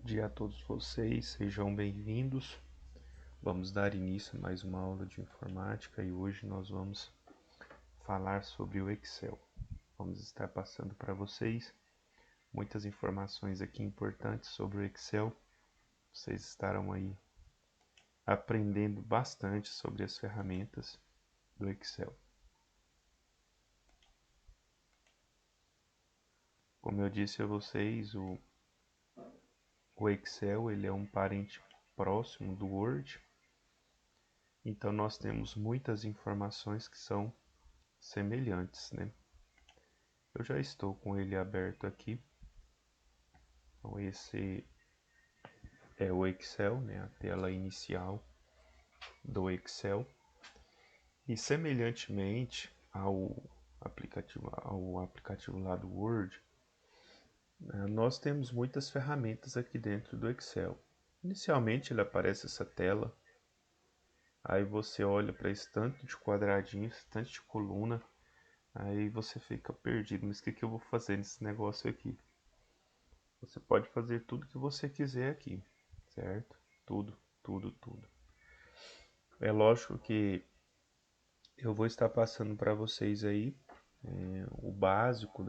dia a todos vocês, sejam bem-vindos. Vamos dar início a mais uma aula de informática e hoje nós vamos falar sobre o Excel. Vamos estar passando para vocês muitas informações aqui importantes sobre o Excel. Vocês estarão aí aprendendo bastante sobre as ferramentas do Excel. Como eu disse a vocês, o Excel ele é um parente próximo do Word. Então nós temos muitas informações que são semelhantes, né? Eu já estou com ele aberto aqui. Então esse é o Excel, né? A tela inicial do Excel. E semelhantemente ao aplicativo lá do Word, nós temos muitas ferramentas aqui dentro do Excel. Inicialmente ele aparece essa tela. Aí você olha para esse tanto de quadradinhos, esse tanto de coluna. Aí você fica perdido, mas o que eu vou fazer nesse negócio aqui? Você pode fazer tudo que você quiser aqui, certo? Tudo, tudo, tudo. É lógico que eu vou estar passando para vocês aí o básico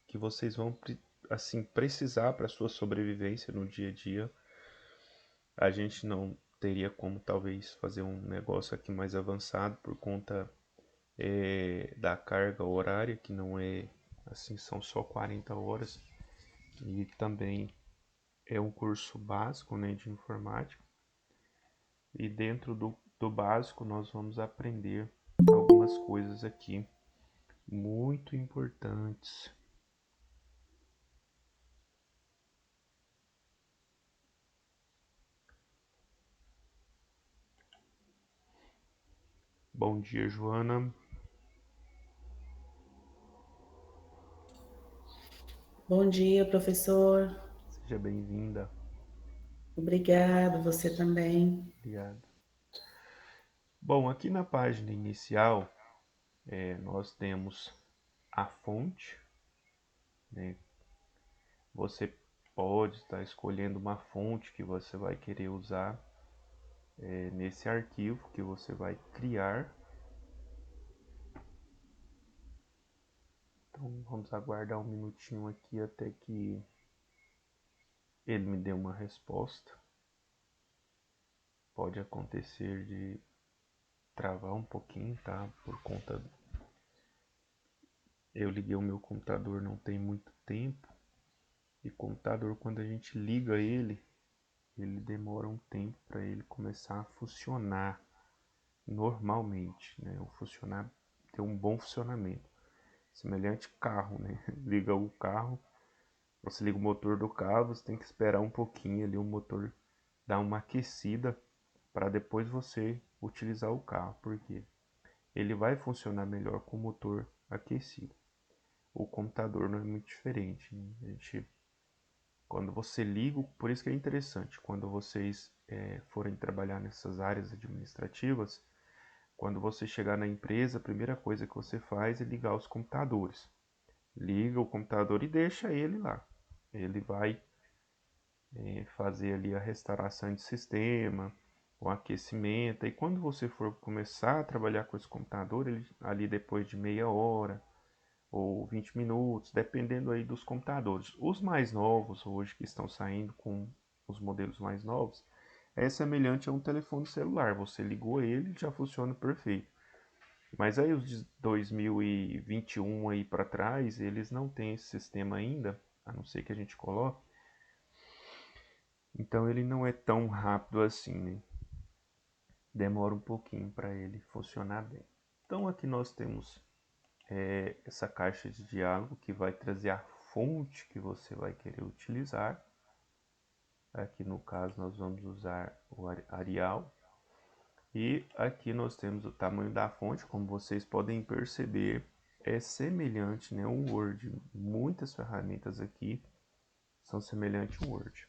que vocês vão assim precisar para sua sobrevivência no dia a dia. A gente não teria como talvez fazer um negócio aqui mais avançado por conta da carga horária, que não é assim, são só 40 horas. E também é um curso básico, né, de informática. E dentro do básico nós vamos aprender algumas coisas aqui muito importantes. Bom dia, Joana. Bom dia, professor. Seja bem-vinda. Obrigado, você também. Obrigado. Bom, aqui na página inicial nós temos a fonte, né? Você pode estar escolhendo uma fonte que você vai querer usar nesse arquivo que você vai criar. Então vamos aguardar um minutinho aqui até que ele me dê uma resposta. Pode acontecer de travar um pouquinho, tá? Por conta eu liguei o meu computador não tem muito tempo. E computador, quando a gente liga ele demora um tempo para ele começar a funcionar normalmente, né? Ter um bom funcionamento. Semelhante carro, né? Liga o carro, você liga o motor do carro, você tem que esperar um pouquinho ali o motor dar uma aquecida para depois você utilizar o carro, porque ele vai funcionar melhor com o motor aquecido. O computador não é muito diferente, né? Quando você liga, por isso que é interessante, quando vocês forem trabalhar nessas áreas administrativas, quando você chegar na empresa, a primeira coisa que você faz é ligar os computadores. Liga o computador e deixa ele lá. Ele vai fazer ali a restauração de sistema, o aquecimento. E quando você for começar a trabalhar com esse computador, ele, ali depois de meia hora ou 20 minutos, dependendo aí dos computadores. Os mais novos hoje que estão saindo com os modelos mais novos, é semelhante a um telefone celular. Você ligou ele, já funciona perfeito. Mas aí os de 2021 aí para trás, eles não têm esse sistema ainda, a não ser que a gente coloque. Então ele não é tão rápido assim, né? Demora um pouquinho para ele funcionar bem. Então aqui nós temos essa caixa de diálogo que vai trazer a fonte que você vai querer utilizar. Aqui no caso nós vamos usar o Arial. E aqui nós temos o tamanho da fonte, como vocês podem perceber, é semelhante, né, ao Word. Muitas ferramentas aqui são semelhantes ao Word.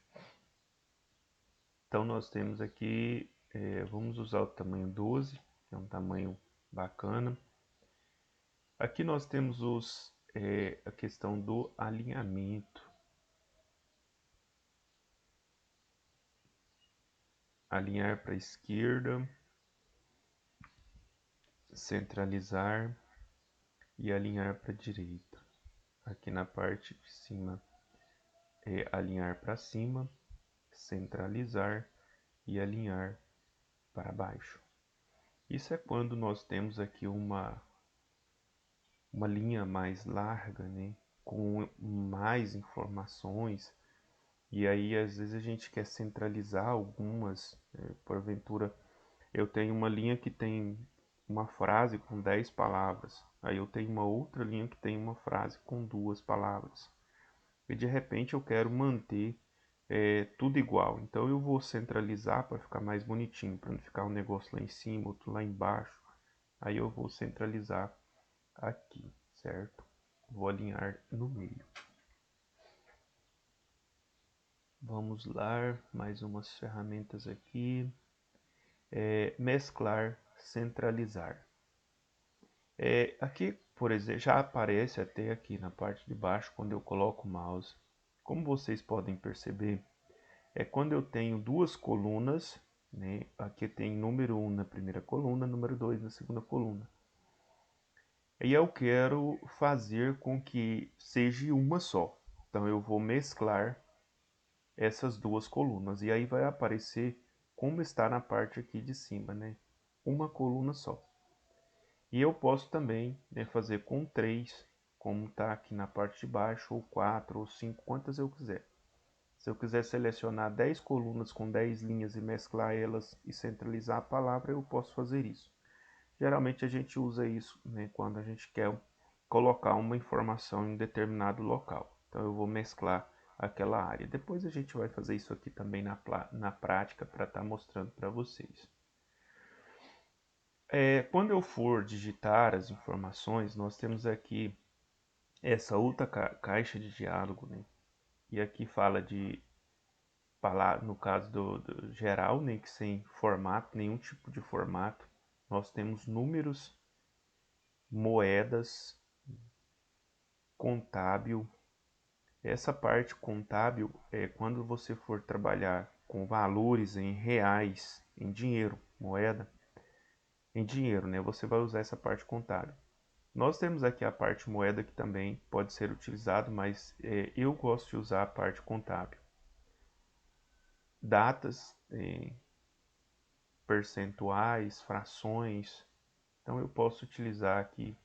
Então nós temos aqui, vamos usar o tamanho 12, que é um tamanho bacana. Aqui nós temos a questão do alinhamento. alinhar para a esquerda, centralizar e alinhar para a direita. Aqui na parte de cima é alinhar para cima, centralizar e alinhar para baixo. Isso é quando nós temos aqui uma linha mais larga, né, com mais informações, e aí às vezes a gente quer centralizar algumas, porventura eu tenho uma linha que tem uma frase com 10 palavras, aí eu tenho uma outra linha que tem uma frase com 2 palavras, e de repente eu quero manter tudo igual, então eu vou centralizar para ficar mais bonitinho, para não ficar um negócio lá em cima, outro lá embaixo, aí eu vou centralizar aqui, certo? Vou alinhar no meio. Vamos lá, mais umas ferramentas aqui. Mesclar, centralizar. Aqui, por exemplo, já aparece até aqui na parte de baixo quando eu coloco o mouse. Como vocês podem perceber, é quando eu tenho duas colunas, né? Aqui tem número 1 na primeira coluna, número 2 na segunda coluna. E eu quero fazer com que seja uma só. Então eu vou mesclar essas duas colunas. E aí vai aparecer como está na parte aqui de cima, né? Uma coluna só. E eu posso também, né, fazer com 3, como está aqui na parte de baixo, ou 4, ou 5, quantas eu quiser. Se eu quiser selecionar 10 colunas com 10 linhas e mesclar elas e centralizar a palavra, eu posso fazer isso. Geralmente a gente usa isso, né, quando a gente quer colocar uma informação em um determinado local. Então eu vou mesclar aquela área. Depois a gente vai fazer isso aqui também na prática para estar mostrando para vocês. Quando eu for digitar as informações, nós temos aqui essa outra caixa de diálogo, né? E aqui fala de no caso do geral, né, que sem formato, nenhum tipo de formato. Nós temos números, moedas, contábil. Essa parte contábil é quando você for trabalhar com valores em reais, em dinheiro, moeda, em dinheiro, né? Você vai usar essa parte contábil. Nós temos aqui a parte moeda que também pode ser utilizado, mas eu gosto de usar a parte contábil. Datas, percentuais, frações. Então eu posso utilizar aqui.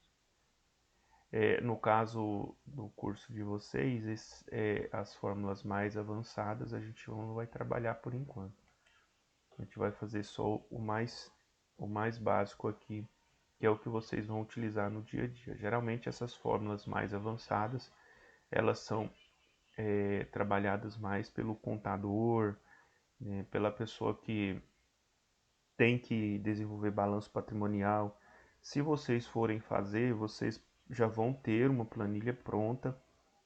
No caso do curso de vocês, as fórmulas mais avançadas a gente não vai trabalhar por enquanto. A gente vai fazer só o mais básico aqui, que é o que vocês vão utilizar no dia a dia. Geralmente essas fórmulas mais avançadas, elas são trabalhadas mais pelo contador, né, pela pessoa que tem que desenvolver balanço patrimonial. Se vocês forem fazer, vocês já vão ter uma planilha pronta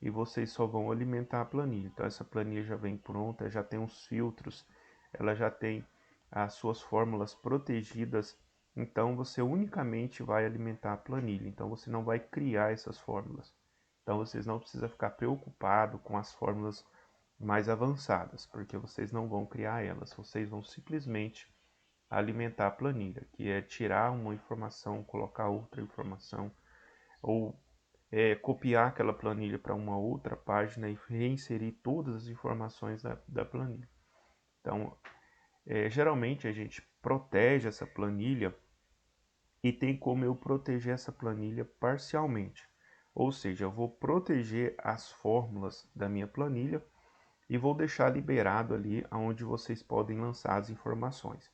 e vocês só vão alimentar a planilha. Então essa planilha já vem pronta, já tem os filtros, ela já tem as suas fórmulas protegidas. Então você unicamente vai alimentar a planilha. Então você não vai criar essas fórmulas. Então vocês não precisam ficar preocupados com as fórmulas mais avançadas, porque vocês não vão criar elas. Vocês vão simplesmente alimentar a planilha, que é tirar uma informação, colocar outra informação, ou copiar aquela planilha para uma outra página e reinserir todas as informações da planilha. Então, geralmente a gente protege essa planilha e tem como eu proteger essa planilha parcialmente. Ou seja, eu vou proteger as fórmulas da minha planilha e vou deixar liberado ali onde vocês podem lançar as informações.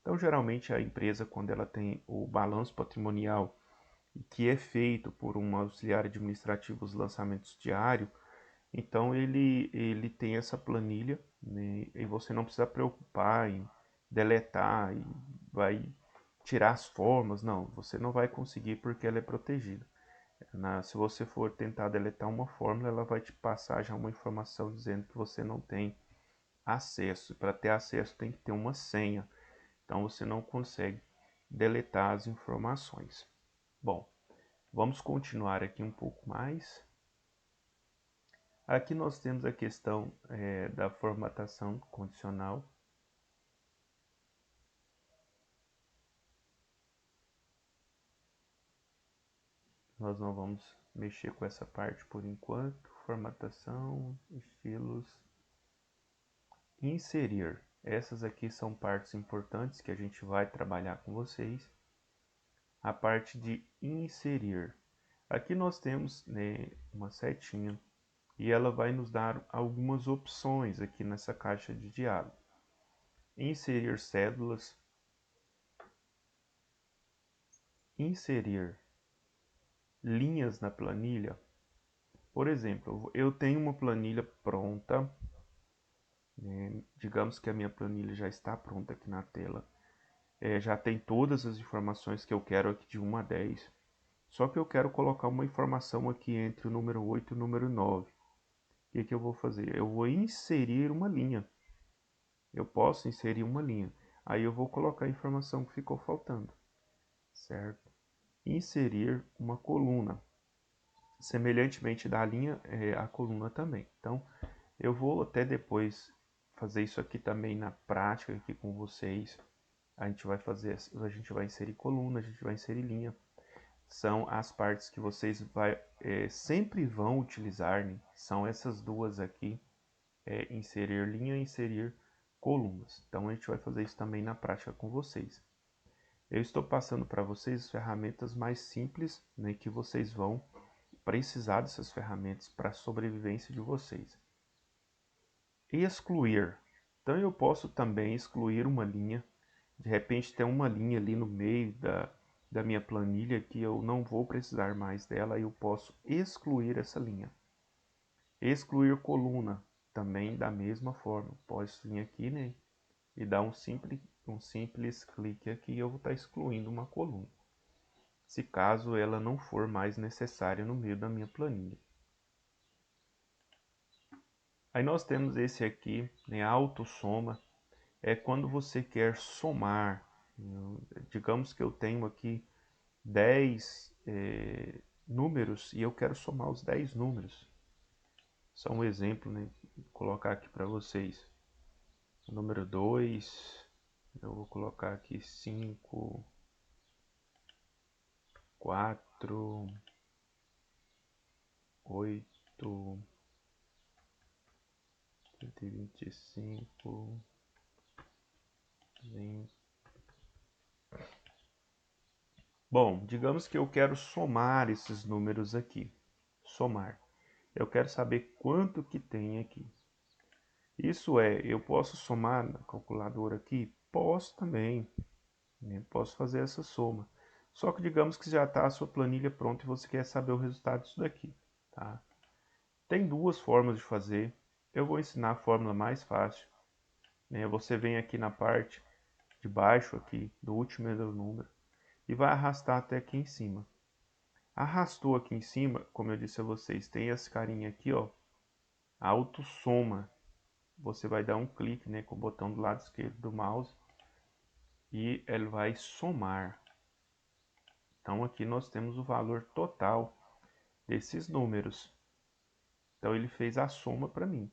Então, geralmente, a empresa, quando ela tem o balanço patrimonial, que é feito por um auxiliar administrativo, os lançamentos diários, então ele tem essa planilha, né, e você não precisa preocupar em deletar e vai tirar as formas, não, você não vai conseguir porque ela é protegida. Se você for tentar deletar uma fórmula, ela vai te passar já uma informação dizendo que você não tem acesso. Para ter acesso tem que ter uma senha. Então você não consegue deletar as informações. Bom, vamos continuar aqui um pouco mais. Aqui nós temos a questão da formatação condicional. nós não vamos mexer com essa parte por enquanto. Formatação, estilos, inserir. Essas aqui são partes importantes que a gente vai trabalhar com vocês. A parte de inserir. Aqui nós temos, né, uma setinha e ela vai nos dar algumas opções aqui nessa caixa de diálogo. Inserir cédulas, inserir linhas na planilha. Por exemplo, eu tenho uma planilha pronta, né? Digamos que a minha planilha já está pronta aqui na tela. Já tem todas as informações que eu quero aqui de 1 a 10. Só que eu quero colocar uma informação aqui entre o número 8 e o número 9. O que eu vou fazer? Eu vou inserir uma linha. Eu posso inserir uma linha. Aí eu vou colocar a informação que ficou faltando, certo? Inserir uma coluna. Semelhantemente da linha, a coluna também. Então, eu vou até depois fazer isso aqui também na prática aqui com vocês. A gente vai inserir coluna, a gente vai inserir linha. São as partes que vocês sempre vão utilizar, né? São essas duas aqui, inserir linha e inserir colunas. Então a gente vai fazer isso também na prática com vocês. Eu estou passando para vocês as ferramentas mais simples, né, que vocês vão precisar dessas ferramentas para a sobrevivência de vocês. Excluir. Então eu posso também excluir uma linha. De repente tem uma linha ali no meio da minha planilha que eu não vou precisar mais dela, eu posso excluir essa linha. Excluir coluna, também da mesma forma. Posso vir aqui, né, e dar um simples clique aqui e eu vou estar excluindo uma coluna, se caso ela não for mais necessária no meio da minha planilha. Aí nós temos esse aqui, né, autossoma. É quando você quer somar. Digamos que eu tenho aqui 10 números e eu quero somar os 10 números. Só um exemplo, né? Vou colocar aqui para vocês. O número 2, eu vou colocar aqui 5, 4, 8, 125, 20. Bom, digamos que eu quero somar esses números aqui. Somar. Eu quero saber quanto que tem aqui. Isso eu posso somar na calculadora aqui? Posso também, né? Posso fazer essa soma. Só que digamos que já está a sua planilha pronta e você quer saber o resultado disso daqui, tá? Tem duas formas de fazer. Eu vou ensinar a fórmula mais fácil, né? Você vem aqui na parte de baixo aqui do último número e vai arrastar até aqui em cima. Arrastou aqui em cima, como eu disse a vocês, tem esse carinha aqui, ó, autossoma. Você vai dar um clique, né, com o botão do lado esquerdo do mouse e ele vai somar. Então aqui nós temos o valor total desses números. Então ele fez a soma para mim.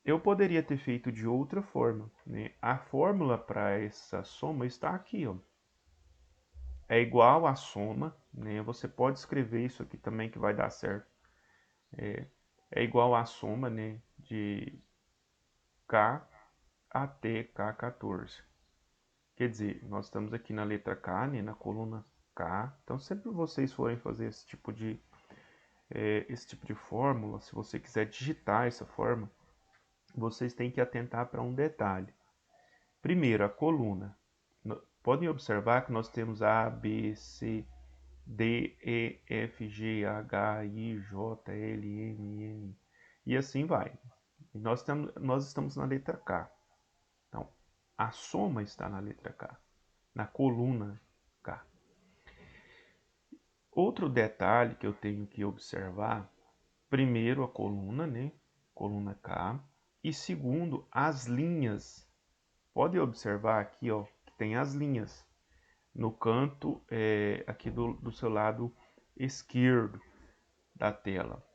Eu poderia ter feito de outra forma, né? A fórmula para essa soma está aqui, ó. É igual a soma, né? Você pode escrever isso aqui também que vai dar certo. É igual a soma, né, de K até K14. Quer dizer, nós estamos aqui na letra K, né, na coluna K. Então, sempre vocês forem fazer esse tipo de fórmula, se você quiser digitar essa forma, vocês têm que atentar para um detalhe. Primeiro, a coluna. Podem observar que nós temos A, B, C, D, E, F, G, H, I, J, L, M, N. E assim vai. E nós estamos na letra K. Então, a soma está na letra K, na coluna K. Outro detalhe que eu tenho que observar, primeiro a coluna, né? Coluna K. E segundo, as linhas. Pode observar aqui, ó, que tem as linhas no canto aqui do seu lado esquerdo da tela.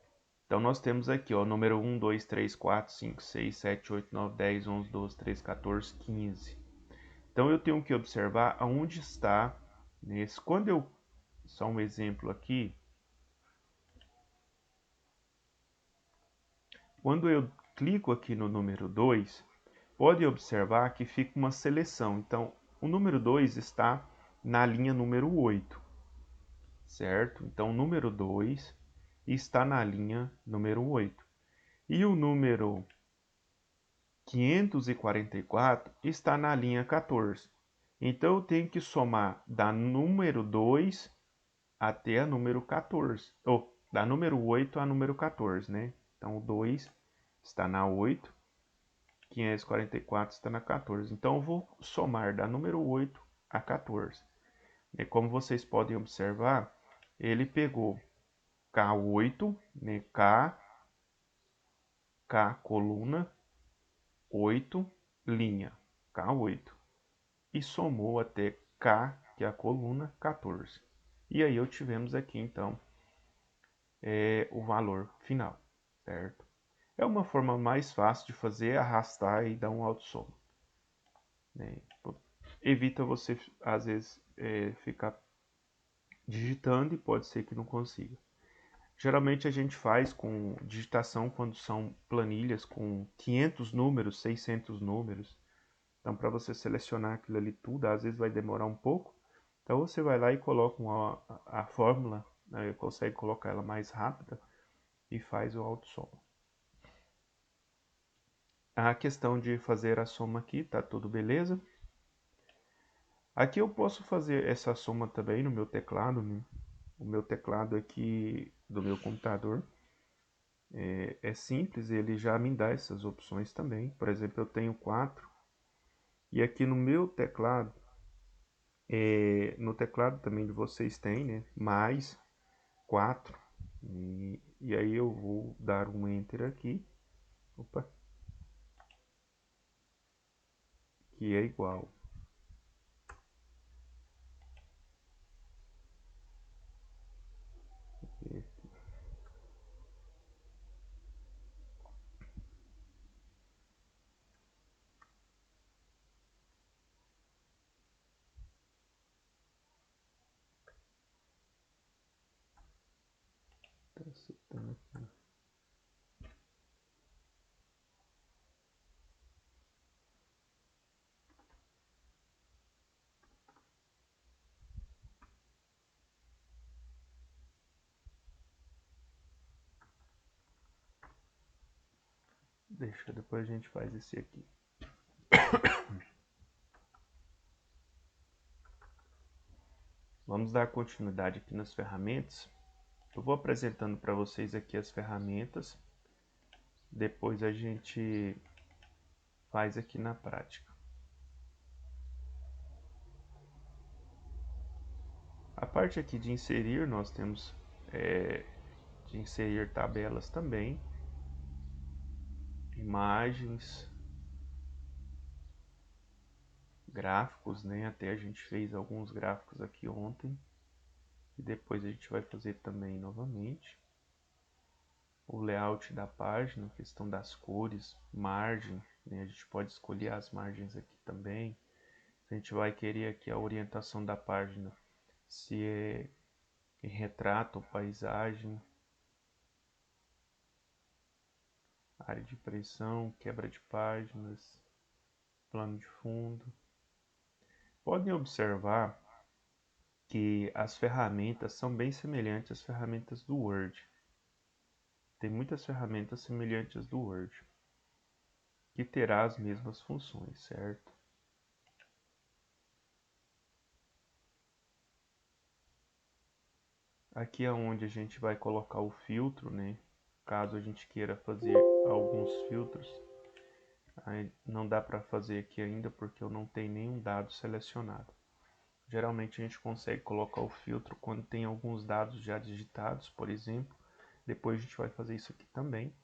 Então nós temos aqui, ó, número 1, 2, 3, 4, 5, 6, 7, 8, 9, 10, 11, 12, 13, 14, 15. Então eu tenho que observar aonde está nesse. Só um exemplo aqui, Quando eu clico aqui no número 2, pode observar que fica uma seleção. Então, o número 2 está na linha número 8, certo? Então, o número 2 está na linha número 8. E o número 544 está na linha 14. Então, eu tenho que somar da número 2 até a número 14, ou da número 8 a número 14, né? Então, o 2 está na 8, 544 está na 14. Então, eu vou somar da número 8 a 14. E como vocês podem observar, ele pegou K8, né? K coluna, 8 linha, K8. E somou até K, que é a coluna, 14. E aí eu tivemos aqui, então, o valor final, certo? É uma forma mais fácil de fazer, arrastar e dar um autossoma, né? Evita você, às vezes, ficar digitando e pode ser que não consiga. Geralmente a gente faz com digitação quando são planilhas com 500 números, 600 números. Então, para você selecionar aquilo ali tudo, às vezes vai demorar um pouco. Então, você vai lá e coloca a fórmula, né, consegue colocar ela mais rápida e faz o autossoma. A questão de fazer a soma aqui, tá tudo beleza? Aqui eu posso fazer essa soma também no meu teclado, né? O meu teclado aqui do meu computador é simples, ele já me dá essas opções também. Por exemplo, eu tenho 4 e aqui no meu teclado, no teclado também de vocês tem, né? Mais 4 e aí eu vou dar um Enter aqui, opa, que é igual. Tá acertando aqui. Deixa, depois a gente faz esse aqui. Vamos dar continuidade aqui nas ferramentas. Eu vou apresentando para vocês aqui as ferramentas. Depois a gente faz aqui na prática. A parte aqui de inserir, nós temos de inserir tabelas também, imagens, gráficos, né? Até a gente fez alguns gráficos aqui ontem e depois a gente vai fazer também novamente. O layout da página, questão das cores, margem, né? A gente pode escolher as margens aqui também. A gente vai querer aqui a orientação da página, se é em retrato ou paisagem, área de pressão, quebra de páginas, plano de fundo. Podem observar que as ferramentas são bem semelhantes às ferramentas do Word. Tem muitas ferramentas semelhantes às do Word, que terá as mesmas funções, certo? Aqui é onde a gente vai colocar o filtro, né? Caso a gente queira fazer alguns filtros. Aí não dá para fazer aqui ainda porque eu não tenho nenhum dado selecionado. Geralmente a gente consegue colocar o filtro quando tem alguns dados já digitados, por exemplo. Depois a gente vai fazer isso aqui também.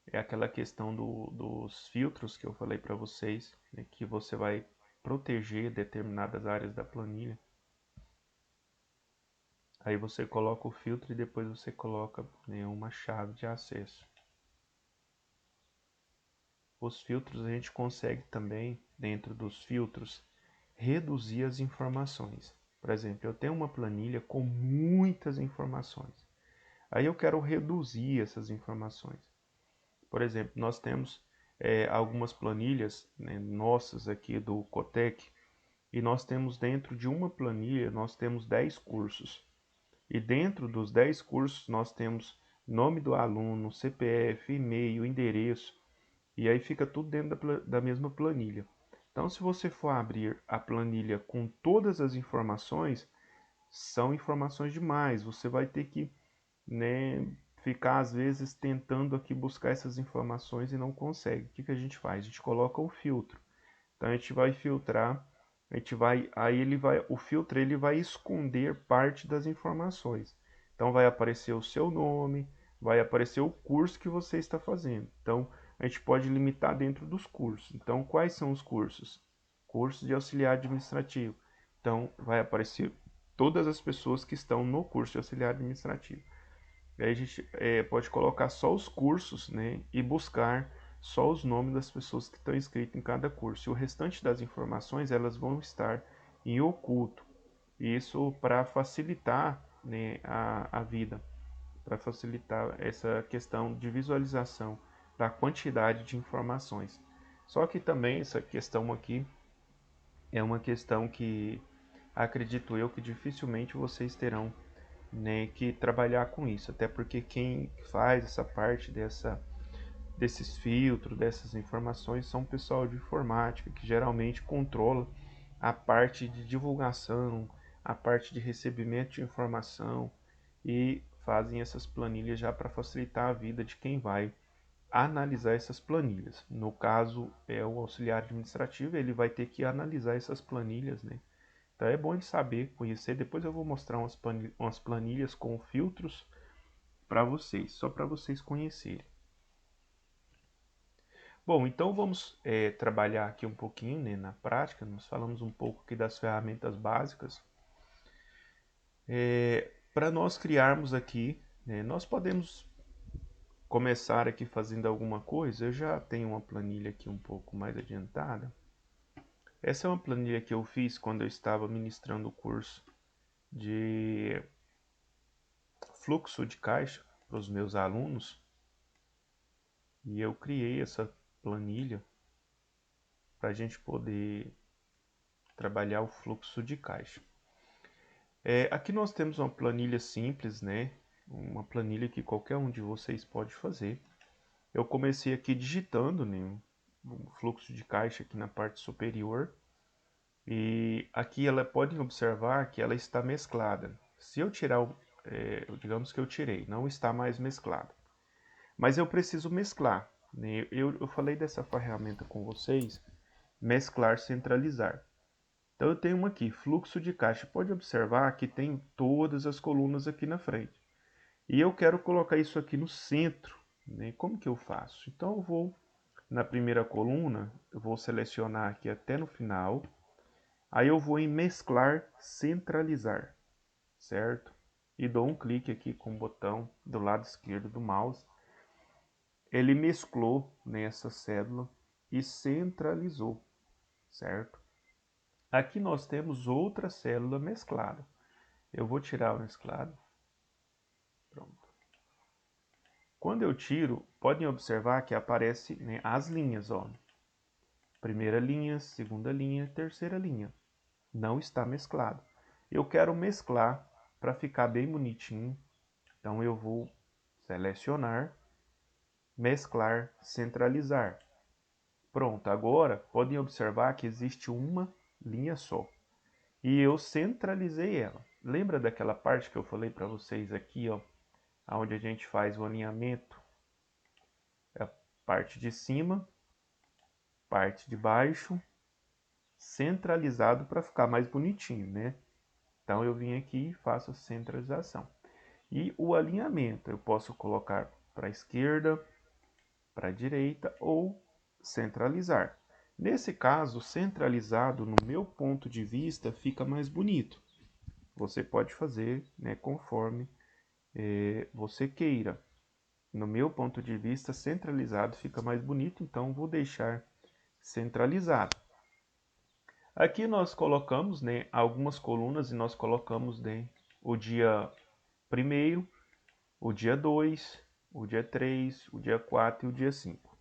É aquela questão dos filtros que eu falei para vocês, né, que você vai proteger determinadas áreas da planilha. Aí você coloca o filtro e depois você coloca, né, uma chave de acesso. Os filtros a gente consegue também, dentro dos filtros, reduzir as informações. Por exemplo, eu tenho uma planilha com muitas informações. Aí eu quero reduzir essas informações. Por exemplo, nós temos algumas planilhas, né, nossas aqui do Cotec, e nós temos dentro de uma planilha, nós temos 10 cursos. E dentro dos 10 cursos nós temos nome do aluno, CPF, e-mail, endereço, e aí fica tudo dentro da mesma planilha. Então, se você for abrir a planilha com todas as informações, são informações demais. Você vai ter que, né, ficar às vezes tentando aqui buscar essas informações e não consegue. O que que a gente faz? A gente coloca um filtro. Então a gente vai filtrar, o filtro ele vai esconder parte das informações. Então vai aparecer o seu nome, vai aparecer o curso que você está fazendo. Então a gente pode limitar dentro dos cursos. Então quais são os cursos? Curso de auxiliar administrativo. Então vai aparecer todas as pessoas que estão no curso de auxiliar administrativo. Aí a gente pode colocar só os cursos, né, e buscar só os nomes das pessoas que estão inscritas em cada curso. E o restante das informações elas vão estar em oculto. Isso para facilitar, né, a vida, para facilitar essa questão de visualização da quantidade de informações. Só que também essa questão aqui é uma questão que acredito eu que dificilmente vocês terão, né, que trabalhar com isso, até porque quem faz essa parte desses filtros, dessas informações, são o pessoal de informática, que geralmente controla a parte de divulgação, a parte de recebimento de informação e fazem essas planilhas já para facilitar a vida de quem vai analisar essas planilhas. No caso, é o auxiliar administrativo, ele vai ter que analisar essas planilhas, né? Então é bom de saber, conhecer. Depois eu vou mostrar umas planilhas com filtros para vocês, só para vocês conhecerem. Bom, então vamos trabalhar aqui um pouquinho, né, na prática. Nós falamos um pouco aqui das ferramentas básicas. Para nós criarmos aqui, né, nós podemos começar aqui fazendo alguma coisa. Eu já tenho uma planilha aqui um pouco mais adiantada. Essa é uma planilha que eu fiz quando eu estava ministrando o curso de fluxo de caixa para os meus alunos. E eu criei essa planilha para a gente poder trabalhar o fluxo de caixa. Aqui nós temos uma planilha simples, né? Uma planilha que qualquer um de vocês pode fazer. Eu comecei aqui digitando, né, o fluxo de caixa aqui na parte superior. E aqui ela podem observar que ela está mesclada. Se eu tirar, digamos que eu tirei, não está mais mesclada. Mas eu preciso mesclar, né? Eu falei dessa ferramenta com vocês, mesclar, centralizar. Então eu tenho uma aqui, fluxo de caixa. Pode observar que tem todas as colunas aqui na frente. E eu quero colocar isso aqui no centro, né? Como que eu faço? Então eu vou na primeira coluna, eu vou selecionar aqui até no final. Aí eu vou em mesclar, centralizar, certo? E dou um clique aqui com o botão do lado esquerdo do mouse. Ele mesclou nessa célula e centralizou, certo? Aqui nós temos outra célula mesclada. Eu vou tirar o mesclado. Pronto. Quando eu tiro, podem observar que aparece, né, as linhas, ó. Primeira linha, segunda linha, terceira linha. Não está mesclado. Eu quero mesclar para ficar bem bonitinho. Então eu vou selecionar, mesclar, centralizar. Pronto, agora podem observar que existe uma linha só. E eu centralizei ela. Lembra daquela parte que eu falei para vocês aqui, ó, onde a gente faz o alinhamento? É a parte de cima, parte de baixo, centralizado para ficar mais bonitinho, né? Então eu vim aqui e faço a centralização. E o alinhamento eu posso colocar para a esquerda, para a direita ou centralizar. Nesse caso, centralizado, no meu ponto de vista, fica mais bonito. Você pode fazer, né, conforme você queira. No meu ponto de vista, centralizado fica mais bonito, então vou deixar centralizado. Aqui nós colocamos, né, algumas colunas e nós colocamos, né, o dia 1º, o dia 2, o dia 3, o dia 4 e o dia 5.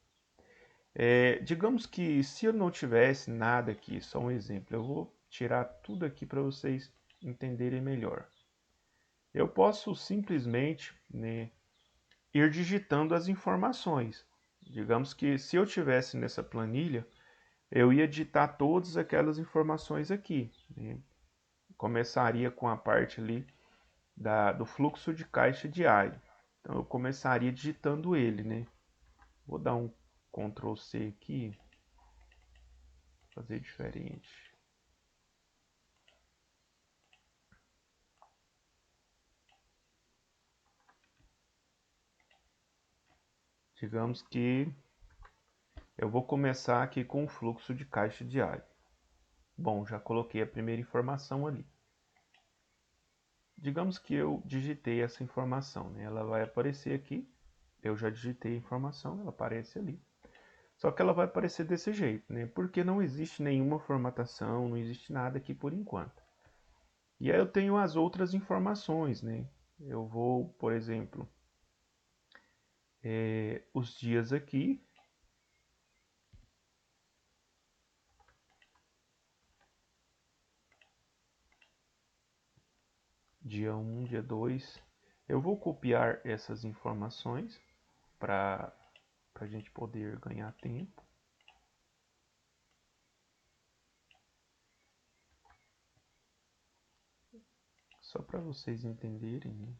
Digamos que se eu não tivesse nada aqui, só um exemplo, eu vou tirar tudo aqui para vocês entenderem melhor. Eu posso simplesmente, né, ir digitando as informações. Digamos que se eu tivesse nessa planilha, eu ia digitar todas aquelas informações aqui, né? Começaria com a parte ali do fluxo de caixa diário. Então eu começaria digitando ele, né? Vou dar um Ctrl C aqui, fazer diferente. Digamos que eu vou começar aqui com o fluxo de caixa diário. Bom, já coloquei a primeira informação ali. Digamos que eu digitei essa informação, né? Ela vai aparecer aqui. Eu já digitei a informação, ela aparece ali. Só que ela vai aparecer desse jeito, né? Porque não existe nenhuma formatação, não existe nada aqui por enquanto. E aí eu tenho as outras informações, né? Eu vou, por exemplo, os dias aqui. Dia 1, dia 2. Eu vou copiar essas informações para a gente poder ganhar tempo. Só para vocês entenderem, né?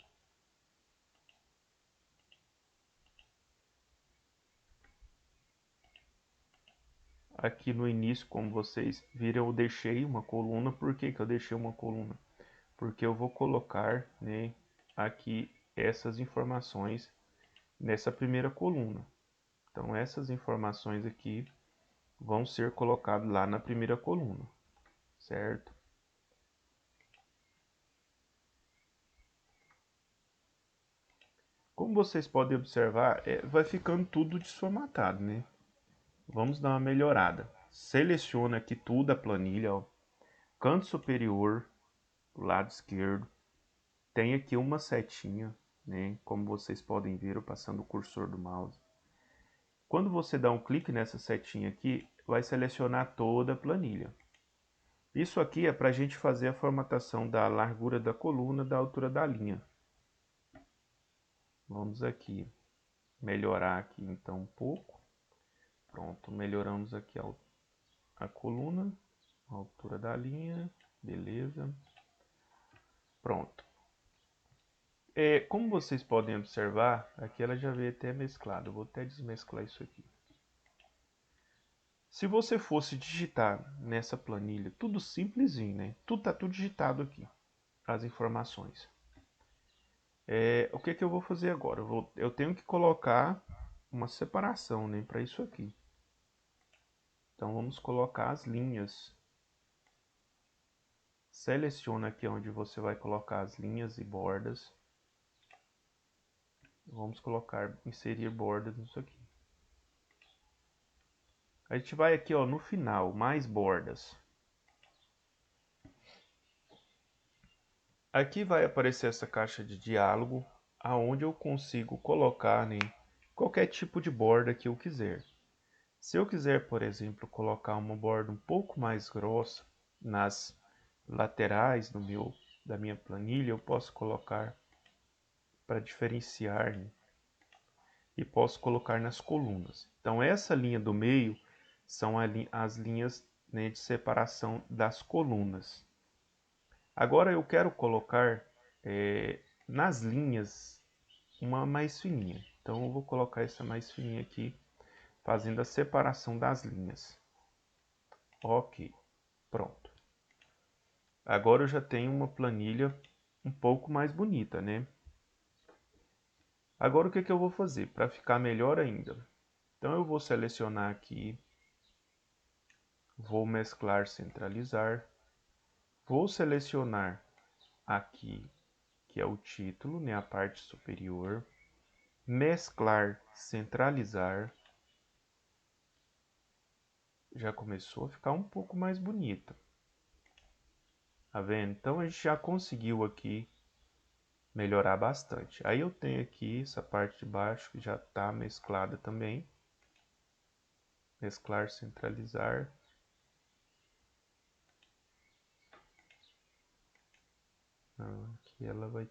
Aqui no início, como vocês viram, eu deixei uma coluna. Por que eu deixei uma coluna? Porque eu vou colocar, né, aqui essas informações nessa primeira coluna. Então essas informações aqui vão ser colocadas lá na primeira coluna, certo? Como vocês podem observar, vai ficando tudo desformatado, né? Vamos dar uma melhorada. Seleciona aqui tudo a planilha, ó. Canto superior, do lado esquerdo, tem aqui uma setinha, né? Como vocês podem ver, eu passando o cursor do mouse. Quando você dá um clique nessa setinha aqui, vai selecionar toda a planilha. Isso aqui é para a gente fazer a formatação da largura da coluna, da altura da linha. Vamos aqui melhorar aqui então um pouco. Pronto, melhoramos aqui a coluna, a altura da linha, beleza. Pronto. Como vocês podem observar, aqui ela já veio até mesclada. Eu vou até desmesclar isso aqui. Se você fosse digitar nessa planilha, tudo simplesinho, né? Tá tudo digitado aqui, as informações. O que eu vou fazer agora? Eu tenho que colocar uma separação, né, para isso aqui. Então vamos colocar as linhas. Seleciona aqui onde você vai colocar as linhas e bordas. Vamos colocar, inserir bordas nisso aqui. A gente vai aqui, ó, no final, mais bordas. Aqui vai aparecer essa caixa de diálogo, aonde eu consigo colocar, né, qualquer tipo de borda que eu quiser. Se eu quiser, por exemplo, colocar uma borda um pouco mais grossa nas laterais da minha planilha, eu posso colocar para diferenciar, né, e posso colocar nas colunas. Então essa linha do meio são as linhas, né, de separação das colunas. Agora eu quero colocar nas linhas uma mais fininha. Então eu vou colocar essa mais fininha aqui, fazendo a separação das linhas. Ok, pronto. Agora eu já tenho uma planilha um pouco mais bonita, né? Agora o que eu vou fazer para ficar melhor ainda? Então eu vou selecionar aqui, vou mesclar, centralizar, vou selecionar aqui, que é o título, né, a parte superior, mesclar, centralizar. Já começou a ficar um pouco mais bonita. Tá vendo? Então a gente já conseguiu aqui melhorar bastante. Aí eu tenho aqui essa parte de baixo que já está mesclada também. Mesclar, centralizar. Aqui ela vai...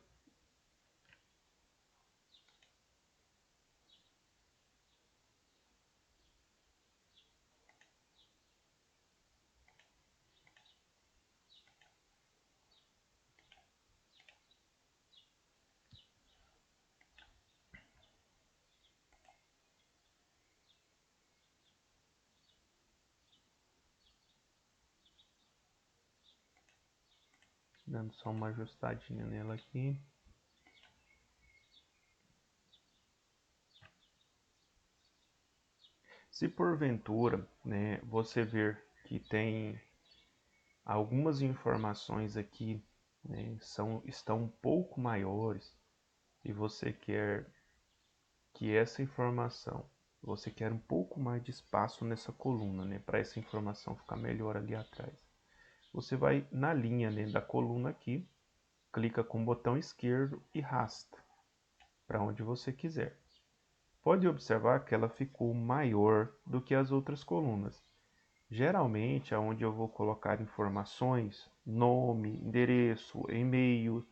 Dando só uma ajustadinha nela aqui. Se porventura, né, você ver que tem algumas informações aqui, né, estão um pouco maiores e você quer que essa informação, você quer um pouco mais de espaço nessa coluna, né, para essa informação ficar melhor ali atrás. Você vai na linha, né, da coluna aqui, clica com o botão esquerdo e arrasta para onde você quiser. Pode observar que ela ficou maior do que as outras colunas. Geralmente, aonde eu vou colocar informações, nome, endereço, e-mail,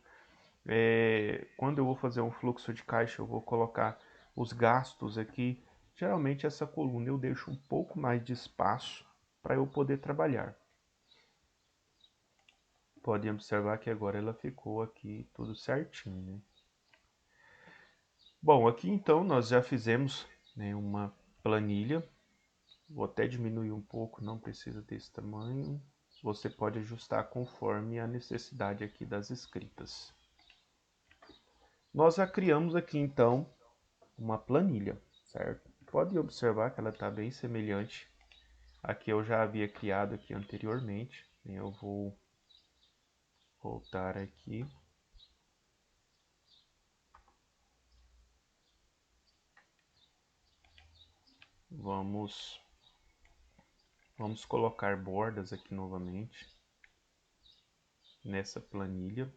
quando eu vou fazer um fluxo de caixa, eu vou colocar os gastos aqui. Geralmente essa coluna eu deixo um pouco mais de espaço para eu poder trabalhar. Podem observar que agora ela ficou aqui tudo certinho, né? Bom, aqui então nós já fizemos, né, uma planilha. Vou até diminuir um pouco, não precisa desse tamanho. Você pode ajustar conforme a necessidade aqui das escritas. Nós já criamos aqui então uma planilha, certo? Pode observar que ela está bem semelhante à que eu já havia criado aqui anteriormente. Eu vou voltar aqui. Vamos colocar bordas aqui novamente nessa planilha.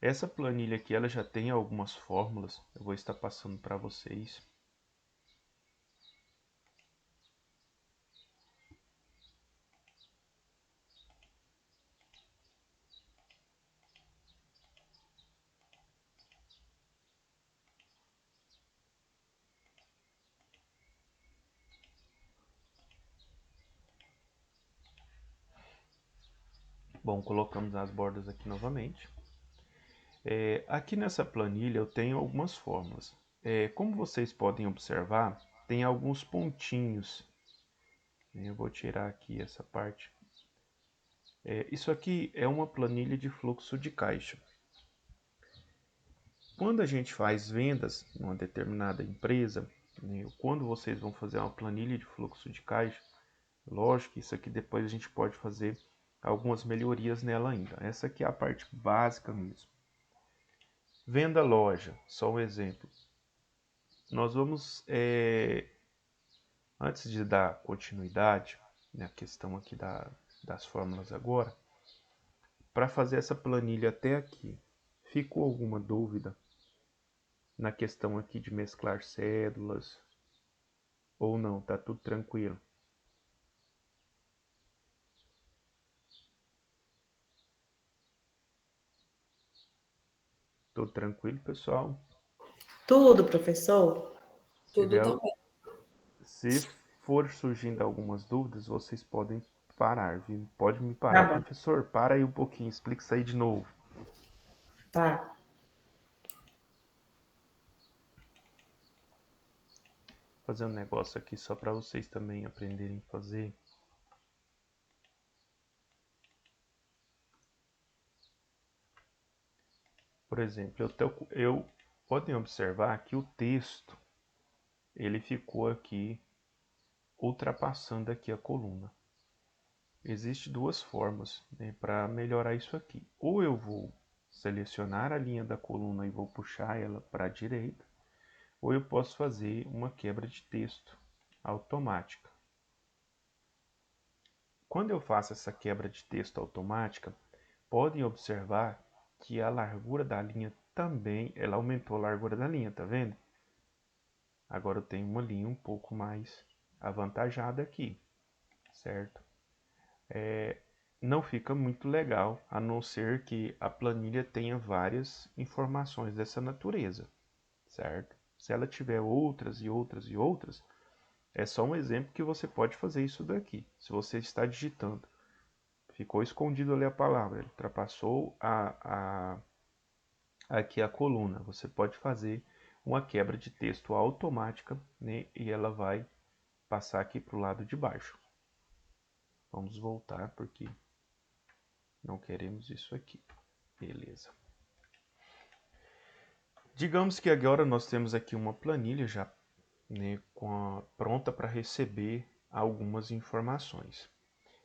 Essa planilha aqui ela já tem algumas fórmulas, eu vou estar passando para vocês. Bom, colocamos as bordas aqui novamente. Aqui nessa planilha eu tenho algumas fórmulas. Como vocês podem observar, tem alguns pontinhos. Eu vou tirar aqui essa parte. Isso aqui é uma planilha de fluxo de caixa. Quando a gente faz vendas numa determinada empresa, né, quando vocês vão fazer uma planilha de fluxo de caixa, lógico que isso aqui depois a gente pode fazer algumas melhorias nela ainda. Essa aqui é a parte básica mesmo. Venda loja, só um exemplo. Nós vamos, antes de dar continuidade na questão aqui das fórmulas agora, para fazer essa planilha até aqui, ficou alguma dúvida na questão aqui de mesclar cédulas ou não? Tá tudo tranquilo? Tudo tranquilo, pessoal? Tudo, professor? Se Tudo tiver, também. se for surgindo algumas dúvidas, vocês podem parar, viu? Pode me Tá parar. bom, Professor, para aí um pouquinho, explica isso aí de novo. tá. Fazer um negócio aqui só para vocês também aprenderem a fazer. Por exemplo, podem observar que o texto ele ficou aqui ultrapassando aqui a coluna. Existem duas formas, né, para melhorar isso aqui. Ou eu vou selecionar a linha da coluna e vou puxar ela para a direita, ou eu posso fazer uma quebra de texto automática. Quando eu faço essa quebra de texto automática, podem observar que a largura da linha também, ela aumentou a largura da linha, tá vendo? Agora eu tenho uma linha um pouco mais avantajada aqui, certo? Não fica muito legal, a não ser que a planilha tenha várias informações dessa natureza, certo? Se ela tiver outras e outras e outras, é só um exemplo que você pode fazer isso daqui. Se você está digitando, ficou escondido ali a palavra, ele ultrapassou aqui a coluna, você pode fazer uma quebra de texto automática, né? E ela vai passar aqui para o lado de baixo. Vamos voltar porque não queremos isso aqui. Beleza. Digamos que agora nós temos aqui uma planilha já, né, pronta para receber algumas informações.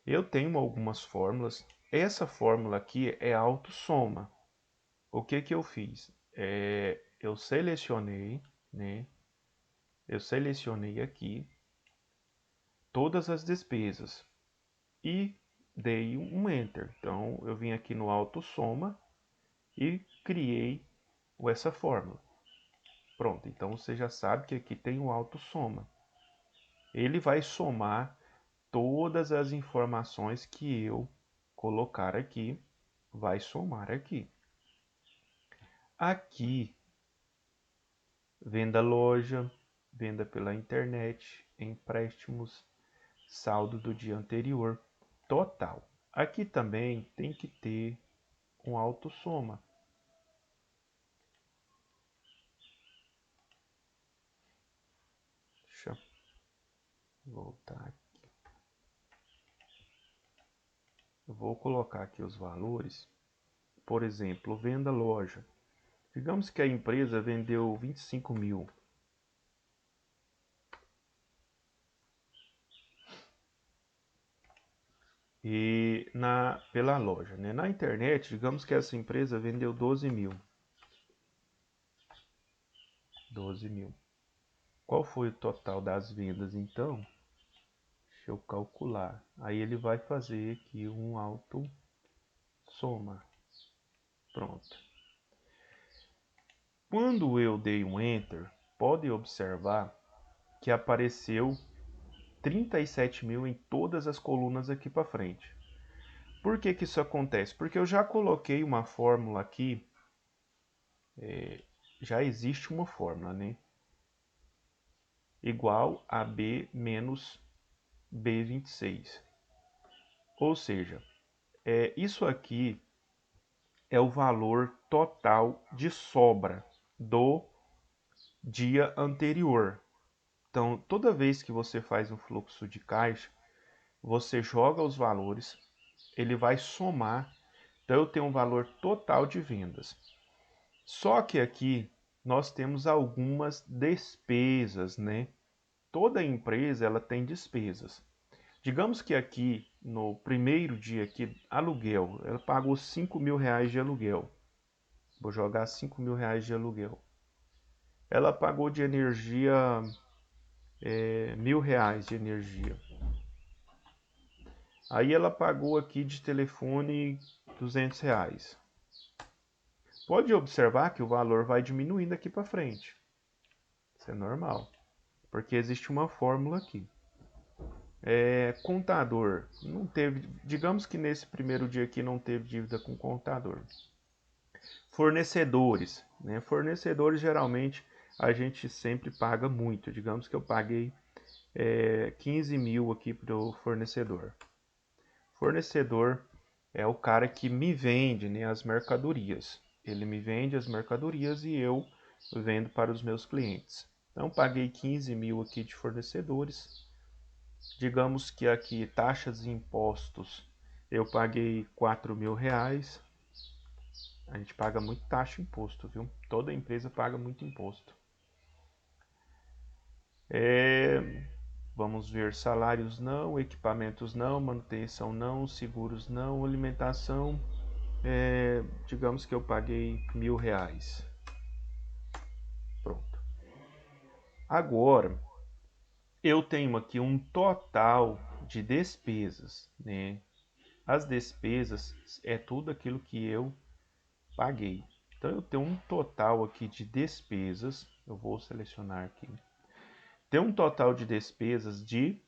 Eu tenho algumas fórmulas. Essa fórmula aqui é autossoma. O que que eu fiz? Eu selecionei, né? Eu selecionei aqui todas as despesas e dei um Enter. Então, eu vim aqui no autossoma e criei essa fórmula. Pronto, então você já sabe que aqui tem o autossoma. Ele vai somar todas as informações que eu colocar aqui, vai somar aqui. Aqui, venda loja, venda pela internet, empréstimos, saldo do dia anterior, total. Aqui também tem que ter um autossoma. Deixa eu voltar aqui. Eu vou colocar aqui os valores. Por exemplo, venda loja. Digamos que a empresa vendeu 25 mil. E pela loja, né? Na internet, digamos que essa empresa vendeu 12 mil. 12 mil. Qual foi o total das vendas, então? Deixa eu calcular. Aí ele vai fazer aqui um auto soma. Pronto. Quando eu dei um Enter, pode observar que apareceu 37 mil em todas as colunas aqui para frente. Por que que isso acontece? Porque eu já coloquei uma fórmula aqui, já existe uma fórmula, né? Igual a B menos B26. Ou seja, isso aqui é o valor total de sobra do dia anterior. Então, toda vez que você faz um fluxo de caixa, você joga os valores, ele vai somar. Então, eu tenho um valor total de vendas. Só que aqui nós temos algumas despesas, né? Toda empresa ela tem despesas. Digamos que aqui no primeiro dia aqui, aluguel, ela pagou 5 mil reais de aluguel. Vou jogar 5 mil reais de aluguel. Ela pagou de energia 1.000 reais de energia. Aí ela pagou aqui de telefone 200 reais. Pode observar que o valor vai diminuindo aqui para frente. Isso é normal, porque existe uma fórmula aqui. Contador, não teve, digamos que nesse primeiro dia aqui não teve dívida com contador. Fornecedores, né? Fornecedores geralmente a gente sempre paga muito. Digamos que eu paguei 15 mil aqui para o fornecedor. Fornecedor é o cara que me vende, né, as mercadorias. Ele me vende as mercadorias e eu vendo para os meus clientes. Então paguei 15 mil aqui de fornecedores. Digamos que aqui taxas e impostos eu paguei 4 mil reais. A gente paga muito taxa e imposto, viu? Toda empresa paga muito imposto. Vamos ver, salários não, equipamentos não, manutenção não, seguros não, alimentação, digamos que eu paguei 1.000 reais. Pronto. Agora, eu tenho aqui um total de despesas, né? As despesas é tudo aquilo que eu paguei. Então eu tenho um total aqui de despesas, eu vou selecionar aqui. Tem um total de despesas de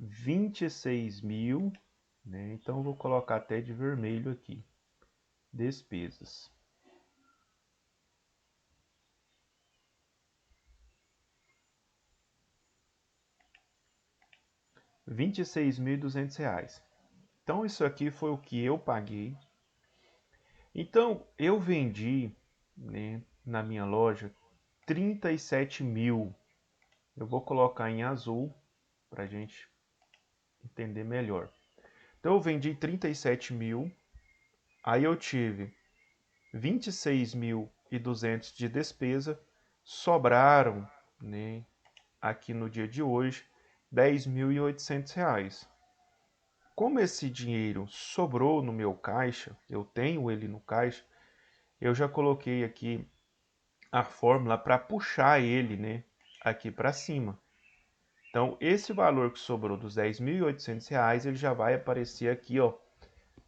26.000, né? Então eu vou colocar até de vermelho aqui. Despesas. R$ 26.200. Então isso aqui foi o que eu paguei. Então eu vendi, né, na minha loja 37.000. Eu vou colocar em azul para a gente entender melhor. Então eu vendi 37.000. Aí eu tive 26.200 de despesa. Sobraram, né, aqui no dia de hoje, R$ 10.800. Como esse dinheiro sobrou no meu caixa, eu tenho ele no caixa, eu já coloquei aqui a fórmula para puxar ele, né, aqui para cima. Então, esse valor que sobrou dos R$ 10.800, ele já vai aparecer aqui, ó,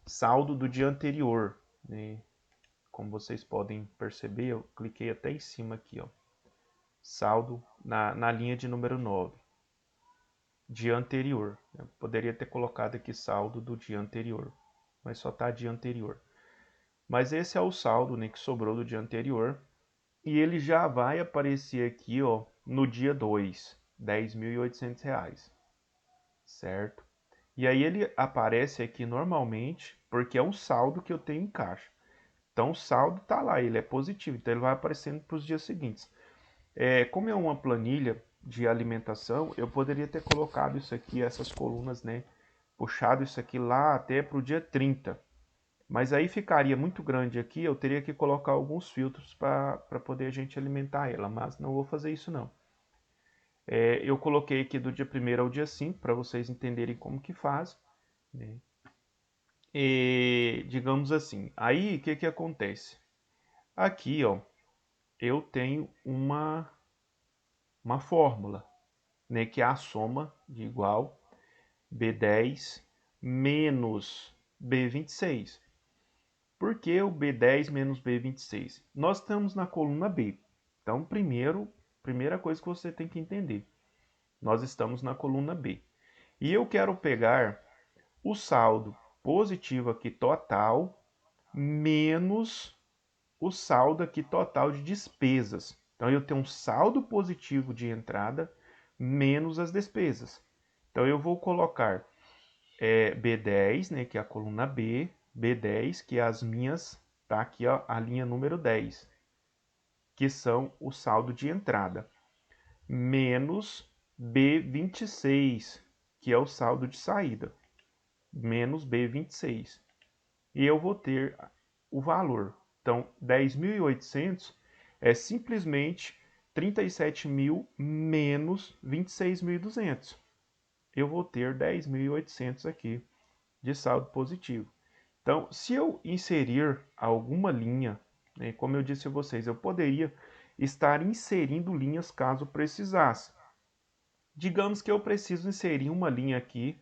saldo do dia anterior, né? Como vocês podem perceber, eu cliquei até em cima aqui, ó, saldo na linha de número 9. Dia anterior. Eu poderia ter colocado aqui saldo do dia anterior, mas só está dia anterior. Mas esse é o saldo, né, que sobrou do dia anterior. E ele já vai aparecer aqui, ó, no dia 2, R$ 10.800, certo? E aí ele aparece aqui normalmente, porque é um saldo que eu tenho em caixa. Então o saldo está lá, ele é positivo, então ele vai aparecendo para os dias seguintes. Como é uma planilha de alimentação, eu poderia ter colocado isso aqui, essas colunas, né? Puxado isso aqui lá até para o dia 30. Mas aí ficaria muito grande aqui, eu teria que colocar alguns filtros para poder a gente alimentar ela, mas não vou fazer isso não. Eu coloquei aqui do dia 1º ao dia 5, para vocês entenderem como que faz, né? E, digamos assim, aí o que que acontece? Aqui, ó, eu tenho uma fórmula, né, que é a soma de igual B10 menos B26. Por que o B10 menos B26? Nós estamos na coluna B. Então, primeira coisa que você tem que entender, nós estamos na coluna B. E eu quero pegar o saldo positivo aqui total menos o saldo aqui total de despesas. Então eu tenho um saldo positivo de entrada menos as despesas. Então eu vou colocar B10, né, que é a coluna B, B10, que é as minhas, tá aqui ó, a linha número 10, que são o saldo de entrada, menos B26, que é o saldo de saída, menos B26. E eu vou ter o valor. Então, 10.800 é simplesmente 37.000 menos 26.200. Eu vou ter 10.800 aqui de saldo positivo. Então, se eu inserir alguma linha, né, como eu disse a vocês, eu poderia estar inserindo linhas caso precisasse. Digamos que eu preciso inserir uma linha aqui,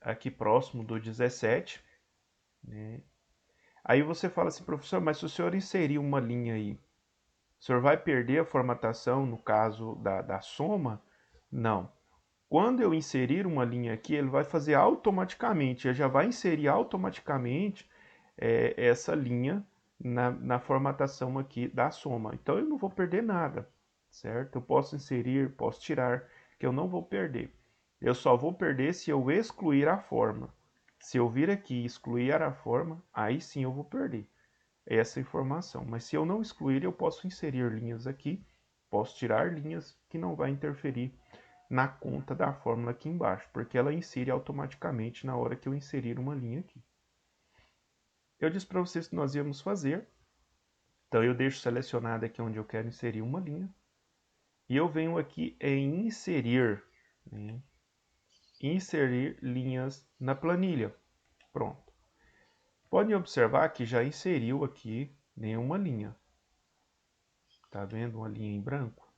aqui próximo do 17, né? Aí você fala assim, professor, mas se o senhor inserir uma linha aí, o senhor vai perder a formatação no caso da soma? Não. Quando eu inserir uma linha aqui, ele vai fazer automaticamente, ele já vai inserir automaticamente essa linha na formatação aqui da soma. Então eu não vou perder nada, certo? Eu posso inserir, posso tirar, que eu não vou perder. Eu só vou perder se eu excluir a forma. Se eu vir aqui e excluir a forma, aí sim eu vou perder essa informação. Mas se eu não excluir, eu posso inserir linhas aqui, posso tirar linhas que não vai interferir na conta da fórmula aqui embaixo, porque ela insere automaticamente na hora que eu inserir uma linha aqui. Eu disse para vocês que nós íamos fazer, então eu deixo selecionado aqui onde eu quero inserir uma linha, e eu venho aqui em inserir, né? Inserir linhas na planilha. Pronto. Podem observar que já inseriu aqui nenhuma linha. Tá vendo uma linha em branco?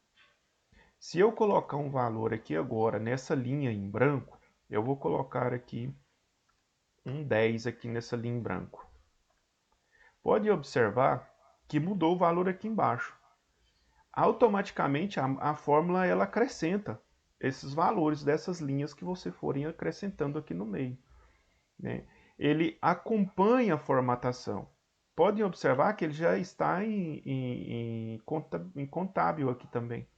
Se eu colocar um valor aqui agora nessa linha em branco, eu vou colocar aqui um 10 aqui nessa linha em branco. Pode observar que mudou o valor aqui embaixo. Automaticamente a fórmula ela acrescenta esses valores dessas linhas que você forem acrescentando aqui no meio, né? Ele acompanha a formatação. Podem observar que ele já está em contábil aqui também.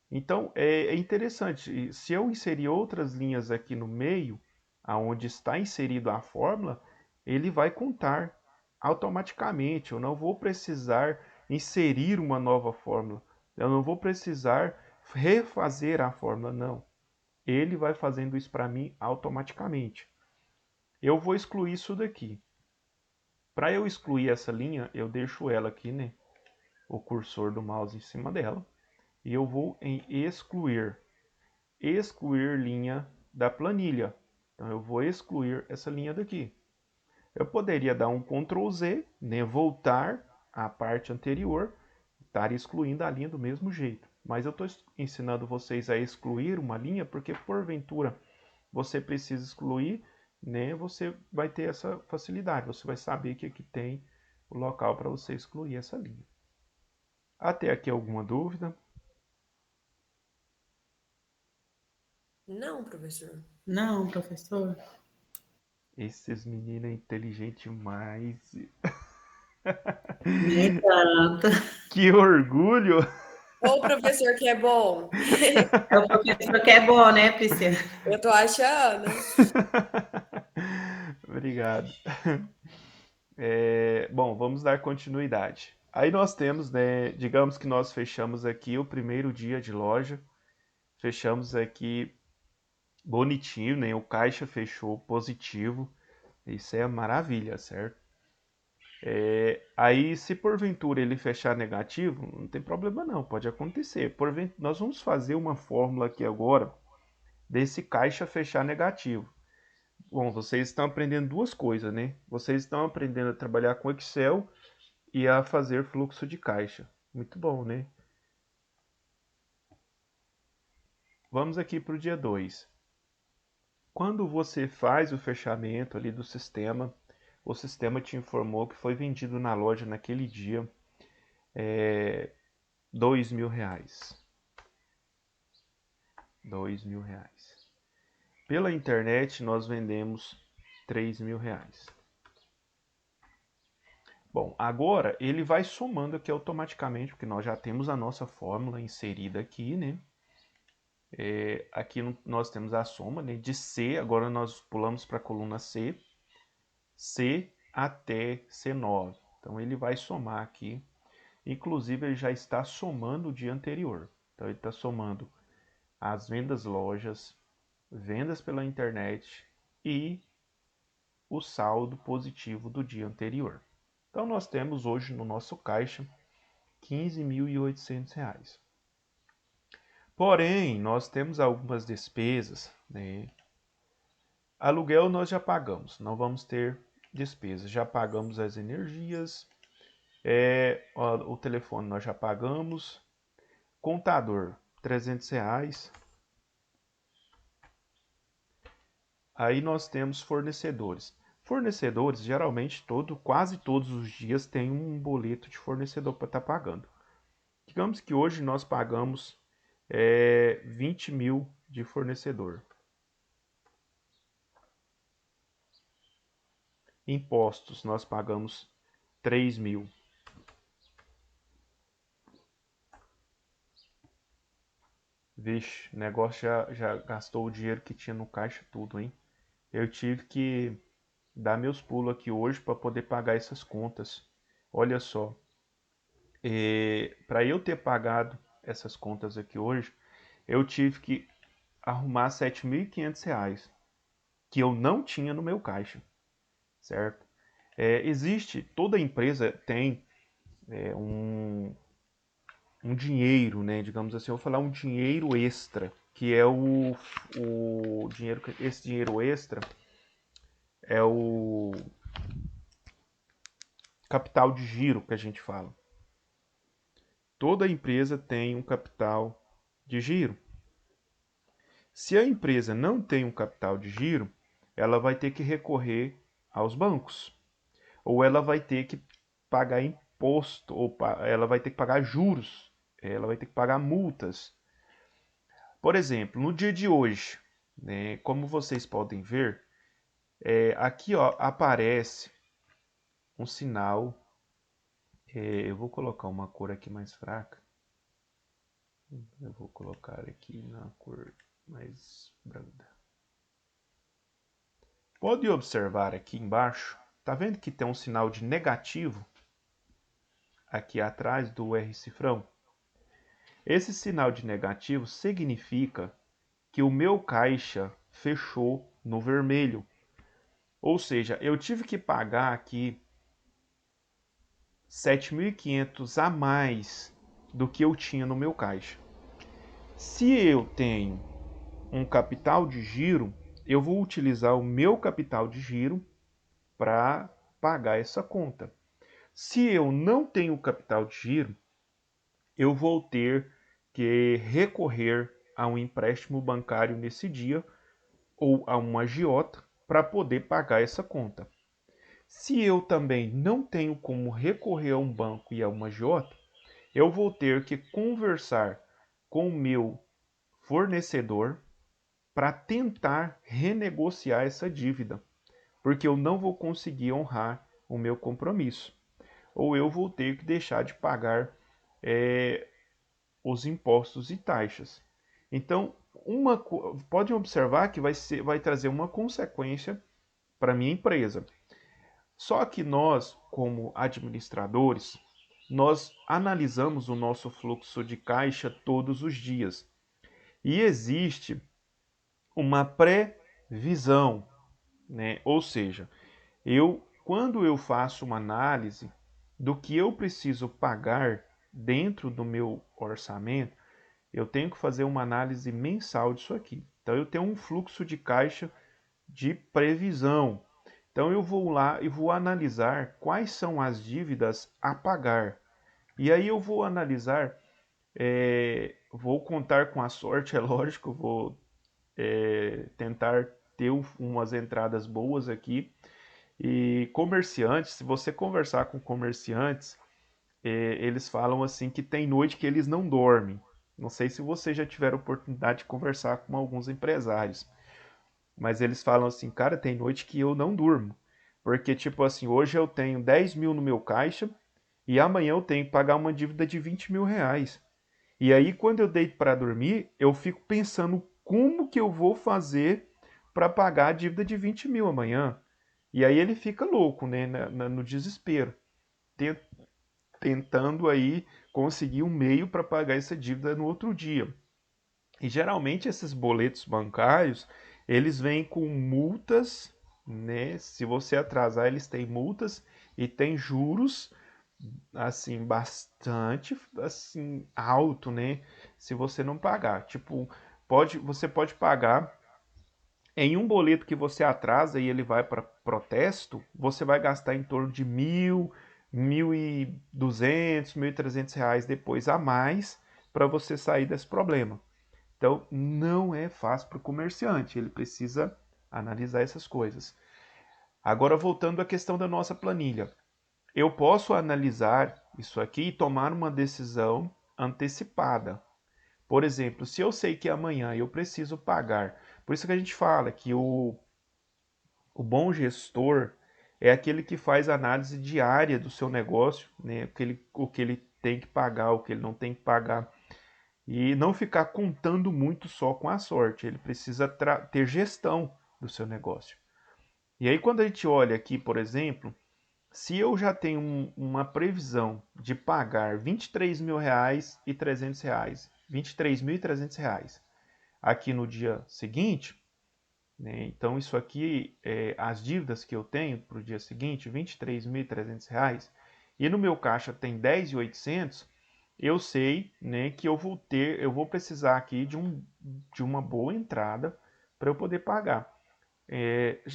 Então é interessante. Se eu inserir outras linhas aqui no meio, aonde está inserido a fórmula, ele vai contar automaticamente. Eu não vou precisar inserir uma nova fórmula. Eu não vou precisar refazer a fórmula, não. Ele vai fazendo isso para mim automaticamente. Eu vou excluir isso daqui. Para eu excluir essa linha, eu deixo ela aqui, né? O cursor do mouse em cima dela. E eu vou em excluir. Excluir linha da planilha. Então eu vou excluir essa linha daqui. Eu poderia dar um Ctrl Z, né, voltar à parte anterior, estar excluindo a linha do mesmo jeito. Mas eu estou ensinando vocês a excluir uma linha porque porventura você precisa excluir, né, você vai ter essa facilidade. Você vai saber que aqui tem o local para você excluir essa linha. Até aqui alguma dúvida? Não, professor. Não, professor. Esses meninos é inteligente demais. Nem tanto. Que orgulho! Ô, professor que é bom. É o professor que é bom, né, Priscila? Eu tô achando. Obrigado. Bom, vamos dar continuidade. Aí nós temos, né, digamos que nós fechamos aqui o primeiro dia de loja, fechamos aqui bonitinho, né, o caixa fechou positivo, isso é maravilha, certo? Aí se porventura ele fechar negativo, não tem problema não, pode acontecer. Nós vamos fazer uma fórmula aqui agora desse caixa fechar negativo. Bom, vocês estão aprendendo duas coisas, né? Vocês estão aprendendo a trabalhar com Excel e a fazer fluxo de caixa. Muito bom, né? Vamos aqui para o dia 2. Quando você faz o fechamento ali do sistema, o sistema te informou que foi vendido na loja naquele dia R$ 2.000. R$ 2.000. Pela internet nós vendemos R$ 3.000. Bom, agora ele vai somando aqui automaticamente, porque nós já temos a nossa fórmula inserida aqui, né? Aqui nós temos a soma, né, de C, agora nós pulamos para a coluna C, C até C9. Então ele vai somar aqui, inclusive ele já está somando o dia anterior. Então ele está somando as vendas lojas, vendas pela internet e o saldo positivo do dia anterior. Então nós temos hoje no nosso caixa R$ 15.800. Porém, nós temos algumas despesas, né? Aluguel nós já pagamos, não vamos ter despesas. Já pagamos as energias, o telefone nós já pagamos. Contador, R$ 300. Aí nós temos fornecedores. Fornecedores, geralmente, quase todos os dias tem um boleto de fornecedor para estar pagando. Digamos que hoje nós pagamos 20 mil de fornecedor. Impostos, nós pagamos 3 mil. Vixe, o negócio já gastou o dinheiro que tinha no caixa tudo, hein? Eu tive que dar meus pulos aqui hoje para poder pagar essas contas. Olha só, para eu ter pagado essas contas aqui hoje, eu tive que arrumar R$ 7.500 que eu não tinha no meu caixa, certo? Toda empresa tem um dinheiro, né? Digamos assim, eu vou falar um dinheiro extra, que é o dinheiro, esse dinheiro extra é o capital de giro que a gente fala. Toda empresa tem um capital de giro. Se a empresa não tem um capital de giro, ela vai ter que recorrer aos bancos. ou ela vai ter que pagar imposto, ou ela vai ter que pagar juros, ela vai ter que pagar multas. Por exemplo, no dia de hoje, né, como vocês podem ver, aqui ó, aparece um sinal. Eu vou colocar uma cor aqui mais fraca. Eu vou colocar aqui na cor mais branda. Pode observar aqui embaixo, tá vendo que tem um sinal de negativo aqui atrás do R cifrão? Esse sinal de negativo significa que o meu caixa fechou no vermelho. Ou seja, eu tive que pagar aqui 7.500 a mais do que eu tinha no meu caixa. Se eu tenho um capital de giro, eu vou utilizar o meu capital de giro para pagar essa conta. Se eu não tenho capital de giro, eu vou ter que recorrer a um empréstimo bancário nesse dia ou a um agiota para poder pagar essa conta. Se eu também não tenho como recorrer a um banco e a uma agiota, eu vou ter que conversar com o meu fornecedor para tentar renegociar essa dívida, porque eu não vou conseguir honrar o meu compromisso. Ou eu vou ter que deixar de pagar os impostos e taxas. Então, pode observar que vai trazer uma consequência para a minha empresa. Só que nós, como administradores, nós analisamos o nosso fluxo de caixa todos os dias. E existe uma previsão, né? Ou seja, quando eu faço uma análise do que eu preciso pagar dentro do meu orçamento, eu tenho que fazer uma análise mensal disso aqui. Então eu tenho um fluxo de caixa de previsão. Então eu vou lá e vou analisar quais são as dívidas a pagar. E aí eu vou analisar, vou contar com a sorte, é lógico, vou tentar ter umas entradas boas aqui. E comerciantes, se você conversar com comerciantes, eles falam assim que tem noite que eles não dormem. Não sei se você já tiver oportunidade de conversar com alguns empresários, mas eles falam assim, cara, tem noite que eu não durmo. Porque, tipo assim, hoje eu tenho 10 mil no meu caixa e amanhã eu tenho que pagar uma dívida de 20 mil reais. E aí, quando eu deito para dormir, eu fico pensando como que eu vou fazer para pagar a dívida de 20 mil amanhã. E aí ele fica louco, né, no desespero, tentando aí conseguir um meio para pagar essa dívida no outro dia. E geralmente esses boletos bancários, eles vêm com multas, né? Se você atrasar, eles têm multas e tem juros assim bastante assim alto, né? Se você não pagar, tipo, você pode pagar em um boleto que você atrasa e ele vai para protesto, você vai gastar em torno de 1.000, 1.200, 1.300 reais depois a mais para você sair desse problema. Então, não é fácil para o comerciante, ele precisa analisar essas coisas. Agora, voltando à questão da nossa planilha. Eu posso analisar isso aqui e tomar uma decisão antecipada. Por exemplo, se eu sei que amanhã eu preciso pagar, por isso que a gente fala que o bom gestor é aquele que faz análise diária do seu negócio, né? O que ele tem que pagar, o que ele não tem que pagar. E não ficar contando muito só com a sorte. Ele precisa ter gestão do seu negócio. E aí, quando a gente olha aqui, por exemplo, se eu já tenho uma previsão de pagar 23 mil reais e 300 reais, 23.300 reais aqui no dia seguinte, né? Então isso aqui as dívidas que eu tenho para o dia seguinte, 23.300 reais, e no meu caixa tem 10.800, eu sei, né, que eu vou precisar aqui de uma boa entrada para eu poder pagar.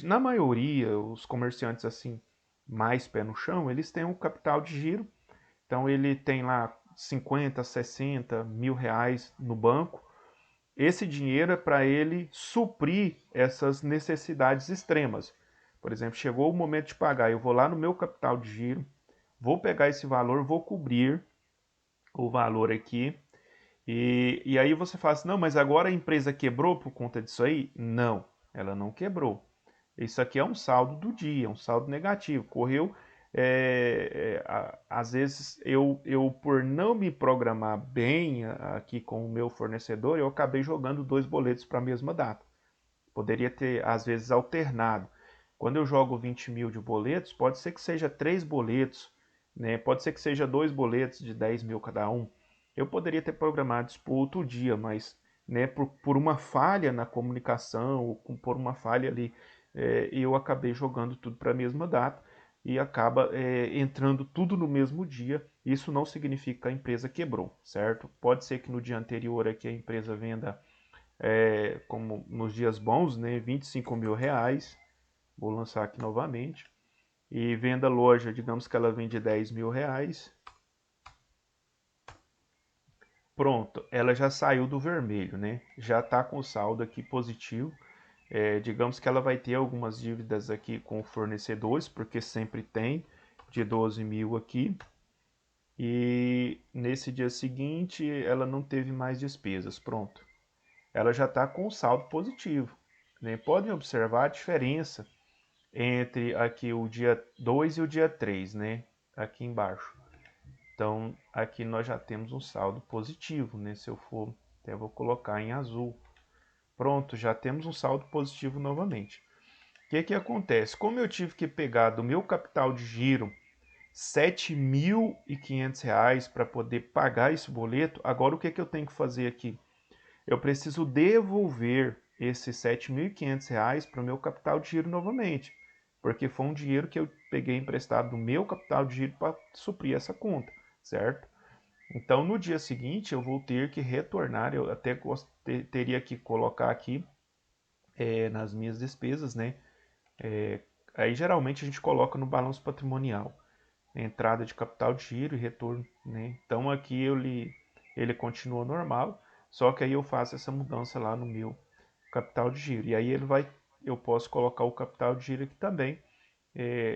Na maioria, os comerciantes assim mais pé no chão, eles têm um capital de giro, então ele tem lá 50, 60 mil reais no banco. Esse dinheiro é para ele suprir essas necessidades extremas. Por exemplo, chegou o momento de pagar, eu vou lá no meu capital de giro, vou pegar esse valor, vou cobrir o valor aqui. E aí você fala assim, não, mas agora a empresa quebrou por conta disso aí? Não, ela não quebrou. Isso aqui é um saldo do dia, um saldo negativo. Correu, às vezes eu, por não me programar bem aqui com o meu fornecedor, eu acabei jogando 2 boletos para a mesma data. Poderia ter, às vezes, alternado. Quando eu jogo 20 mil de boletos, pode ser que seja 3 boletos, né? Pode ser que seja 2 boletos de 10 mil cada um. Eu poderia ter programado isso para outro dia, mas, né, por uma falha na comunicação, ou por uma falha ali, eu acabei jogando tudo para a mesma data e acaba entrando tudo no mesmo dia. Isso não significa que a empresa quebrou, certo? Pode ser que no dia anterior aqui a empresa venda, como nos dias bons, né, 25 mil reais. Vou lançar aqui novamente. E venda loja, digamos que ela vende 10 mil reais. Pronto, ela já saiu do vermelho, né? Já está com o saldo aqui positivo. Digamos que ela vai ter algumas dívidas aqui com fornecedores, porque sempre tem, de 12 mil aqui. E nesse dia seguinte ela não teve mais despesas. Pronto, ela já está com o saldo positivo, né? Podem observar a diferença entre aqui o dia 2 e o dia 3, né? Aqui embaixo. Então, aqui nós já temos um saldo positivo, né? Se eu for, até vou colocar em azul. Pronto, já temos um saldo positivo novamente. O que que acontece? Como eu tive que pegar do meu capital de giro R$ 7.500 para poder pagar esse boleto, agora o que que eu tenho que fazer aqui? Eu preciso devolver esses R$ 7.500 para o meu capital de giro novamente, porque foi um dinheiro que eu peguei emprestado do meu capital de giro para suprir essa conta, certo? Então, no dia seguinte, eu vou ter que retornar, eu até teria que colocar aqui nas minhas despesas, né? Aí, geralmente, a gente coloca no balanço patrimonial, entrada de capital de giro e retorno, né? Então, aqui ele continua normal, só que aí eu faço essa mudança lá no meu capital de giro. E aí eu posso colocar o capital de giro aqui também,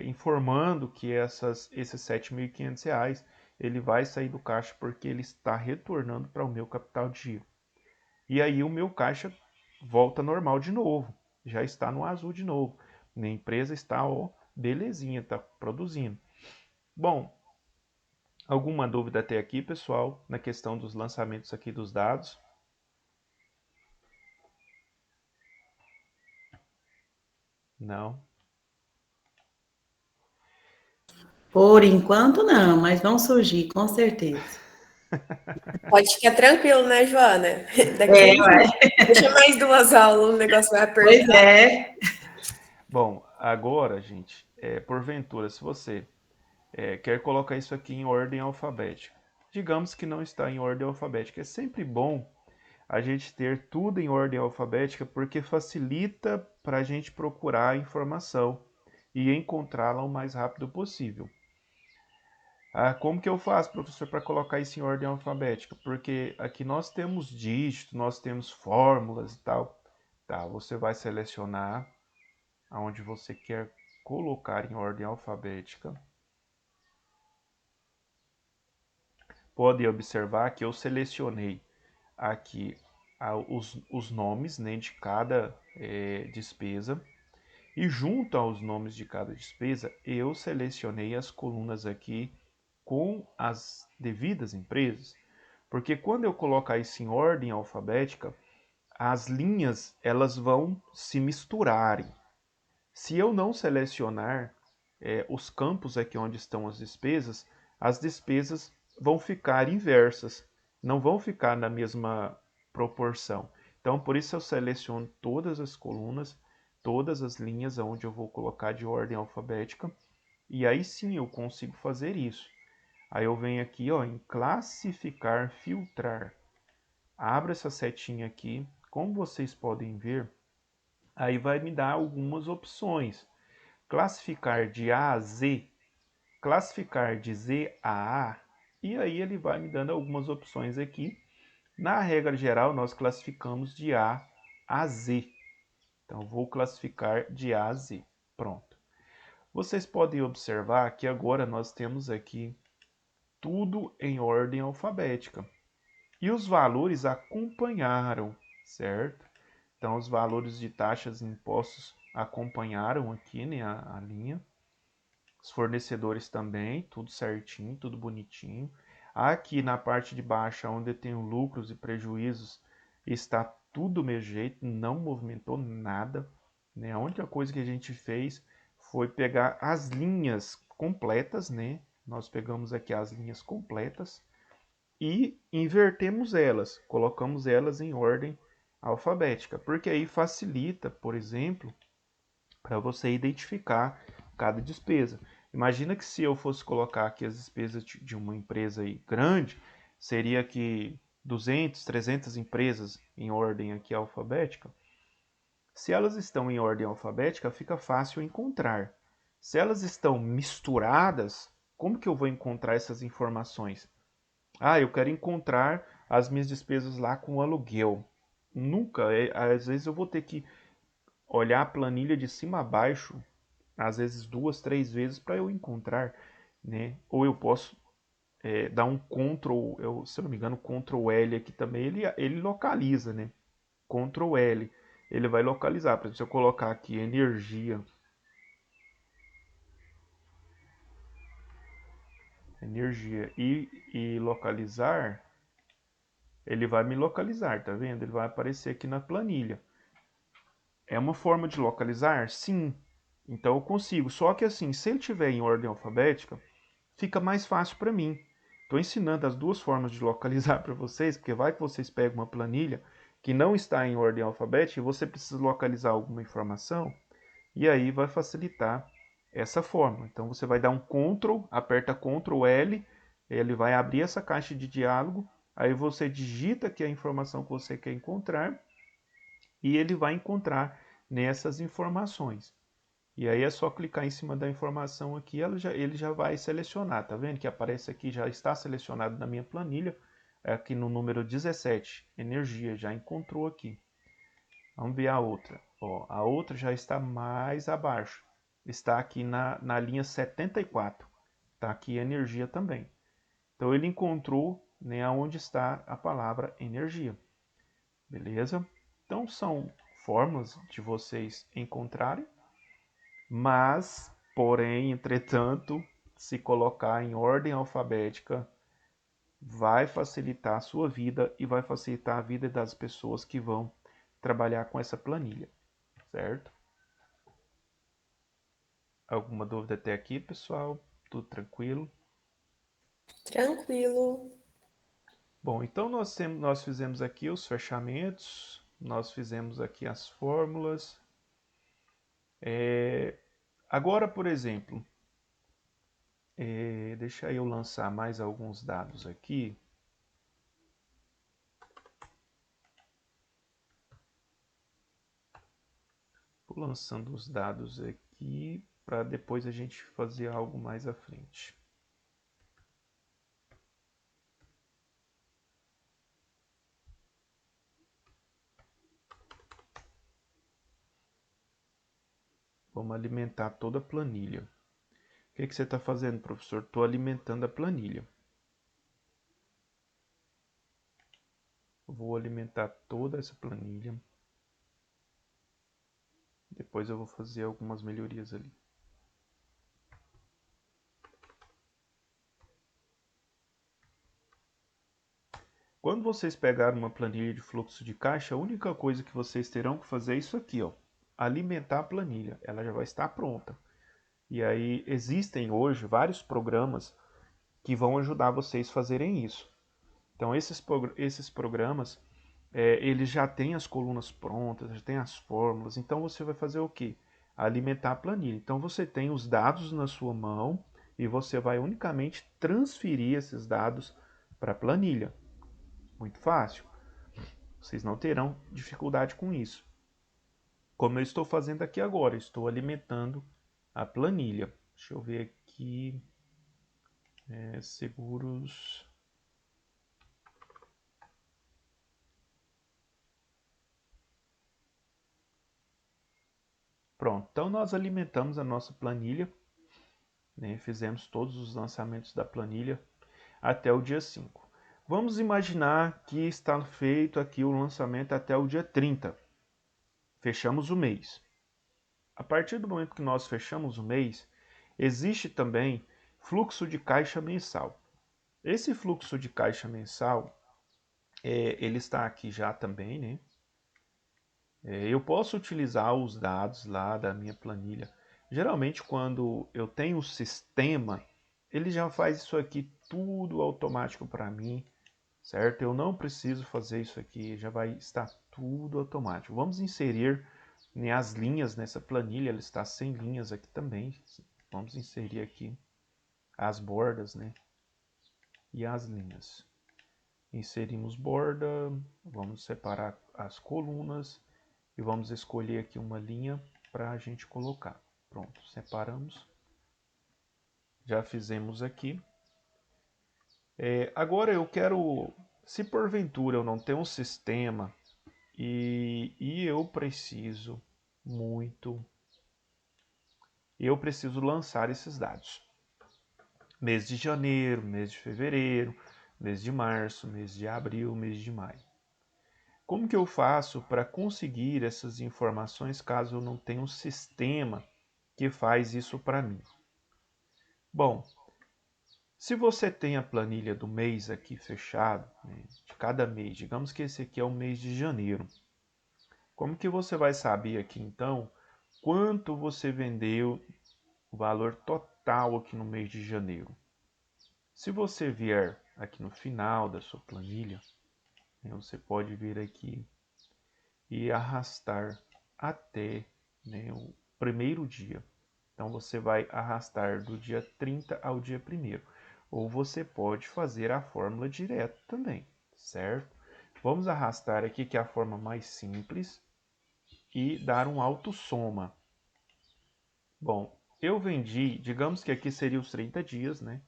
informando que esses R$ 7.500 ele vai sair do caixa porque ele está retornando para o meu capital de giro. E aí o meu caixa volta normal de novo, já está no azul de novo. A empresa está, ó, belezinha, está produzindo. Bom, alguma dúvida até aqui, pessoal, na questão dos lançamentos aqui dos dados? Não? Por enquanto, não, mas vão surgir, com certeza. Pode ficar tranquilo, né, Joana? É, Daquele ué. jeito. Deixa mais 2 aulas, o negócio vai Pois apertar. é. Bom, agora, gente, porventura, se você quer colocar isso aqui em ordem alfabética, digamos que não está em ordem alfabética, é sempre bom a gente ter tudo em ordem alfabética porque facilita para a gente procurar a informação e encontrá-la o mais rápido possível. Como que eu faço, professor, para colocar isso em ordem alfabética? Porque aqui nós temos dígitos, nós temos fórmulas e tal. Tá, você vai selecionar aonde você quer colocar em ordem alfabética. Pode observar que eu selecionei aqui os nomes, né, de cada despesa. E junto aos nomes de cada despesa, eu selecionei as colunas aqui com as devidas empresas, porque quando eu colocar isso em ordem alfabética, as linhas elas vão se misturarem. Se eu não selecionar os campos aqui onde estão as despesas vão ficar inversas, não vão ficar na mesma proporção. Então, por isso eu seleciono todas as colunas, todas as linhas onde eu vou colocar de ordem alfabética, e aí sim eu consigo fazer isso. Aí eu venho aqui, ó, em classificar, filtrar. Abro essa setinha aqui. Como vocês podem ver, aí vai me dar algumas opções. Classificar de A a Z, classificar de Z a A, e aí ele vai me dando algumas opções aqui. Na regra geral, nós classificamos de A a Z. Então, vou classificar de A a Z. Pronto. Vocês podem observar que agora nós temos aqui tudo em ordem alfabética. E os valores acompanharam, certo? Então, os valores de taxas e impostos acompanharam aqui, né, a linha. Os fornecedores também, tudo certinho, tudo bonitinho. Aqui na parte de baixo, onde tem lucros e prejuízos, está tudo do mesmo jeito, não movimentou nada, né? A única coisa que a gente fez foi pegar as linhas completas, né? Nós pegamos aqui as linhas completas e invertemos elas, colocamos elas em ordem alfabética, porque aí facilita, por exemplo, para você identificar cada despesa. Imagina que se eu fosse colocar aqui as despesas de uma empresa aí grande, seria que 200, 300 empresas em ordem aqui alfabética. Se elas estão em ordem alfabética, fica fácil encontrar. Se elas estão misturadas, como que eu vou encontrar essas informações? Ah, eu quero encontrar as minhas despesas lá com aluguel. Nunca, às vezes eu vou ter que olhar a planilha de cima a baixo, às vezes 2, 3 vezes para eu encontrar, né? Ou eu posso dar um Ctrl, se eu não me engano, Ctrl L aqui também, ele localiza, né? Ctrl L, ele vai localizar. Por exemplo, se eu colocar aqui energia, e localizar, ele vai me localizar, tá vendo? Ele vai aparecer aqui na planilha. É uma forma de localizar? Sim. Então eu consigo. Só que assim, se ele estiver em ordem alfabética, fica mais fácil para mim. Estou ensinando as duas formas de localizar para vocês, porque vai que vocês pegam uma planilha que não está em ordem alfabética e você precisa localizar alguma informação, e aí vai facilitar essa forma. Então você vai dar um Ctrl, aperta Ctrl L, ele vai abrir essa caixa de diálogo, aí você digita aqui a informação que você quer encontrar e ele vai encontrar nessas informações. E aí é só clicar em cima da informação aqui, ele já vai selecionar, tá vendo que aparece aqui, já está selecionado na minha planilha, aqui no número 17, energia, já encontrou aqui. Vamos ver a outra. Ó, a outra já está mais abaixo, está aqui na linha 74, está aqui energia também. Então ele encontrou, né, onde está a palavra energia, beleza? Então são formas de vocês encontrarem, mas, porém, entretanto, se colocar em ordem alfabética vai facilitar a sua vida e vai facilitar a vida das pessoas que vão trabalhar com essa planilha, certo? Alguma dúvida até aqui, pessoal? Tudo tranquilo? Tranquilo. Bom, então nós fizemos aqui os fechamentos, nós fizemos aqui as fórmulas. Agora, por exemplo, deixa eu lançar mais alguns dados aqui. Vou lançando os dados aqui para depois a gente fazer algo mais à frente. Vamos alimentar toda a planilha. O que você está fazendo, professor? Estou alimentando a planilha. Vou alimentar toda essa planilha. Depois eu vou fazer algumas melhorias ali. Quando vocês pegarem uma planilha de fluxo de caixa, a única coisa que vocês terão que fazer é isso aqui, ó, alimentar a planilha. Ela já vai estar pronta. E aí existem hoje vários programas que vão ajudar vocês a fazerem isso. Então esses programas, eles já têm as colunas prontas, já têm as fórmulas. Então você vai fazer o quê? Alimentar a planilha. Então você tem os dados na sua mão e você vai unicamente transferir esses dados para a planilha. Muito fácil. Vocês não terão dificuldade com isso. Como eu estou fazendo aqui agora, estou alimentando a planilha. Deixa eu ver aqui. Seguros. Pronto, então nós alimentamos a nossa planilha né? Fizemos todos os lançamentos da planilha até o dia 5. Vamos imaginar que está feito aqui o lançamento até o dia 30. Fechamos o mês. A partir do momento que nós fechamos o mês, existe também fluxo de caixa mensal. Esse fluxo de caixa mensal, ele está aqui já também, né? Eu posso utilizar os dados lá da minha planilha. Geralmente, quando eu tenho o sistema, ele já faz isso aqui tudo automático para mim, certo? Eu não preciso fazer isso aqui, já vai estar tudo automático. Vamos inserir, né, as linhas nessa planilha, ela está sem linhas aqui também. Vamos inserir aqui as bordas, né? E as linhas. Inserimos borda, vamos separar as colunas e vamos escolher aqui uma linha para a gente colocar. Pronto, separamos. Já fizemos aqui. Agora eu quero, se porventura eu não tenho um sistema e eu preciso lançar esses dados. Mês de janeiro, mês de fevereiro, mês de março, mês de abril, mês de maio. Como que eu faço para conseguir essas informações caso eu não tenha um sistema que faz isso para mim? Bom, se você tem a planilha do mês aqui fechado, né, de cada mês, digamos que esse aqui é o mês de janeiro, como que você vai saber aqui então quanto você vendeu, o valor total aqui no mês de janeiro? Se você vier aqui no final da sua planilha, né, você pode vir aqui e arrastar até, né, o primeiro dia. Então você vai arrastar do dia 30 ao dia 1º. Ou você pode fazer a fórmula direto também, certo? Vamos arrastar aqui, que é a forma mais simples, e dar um autossoma. Bom, eu vendi, digamos que aqui seria os 30 dias, né?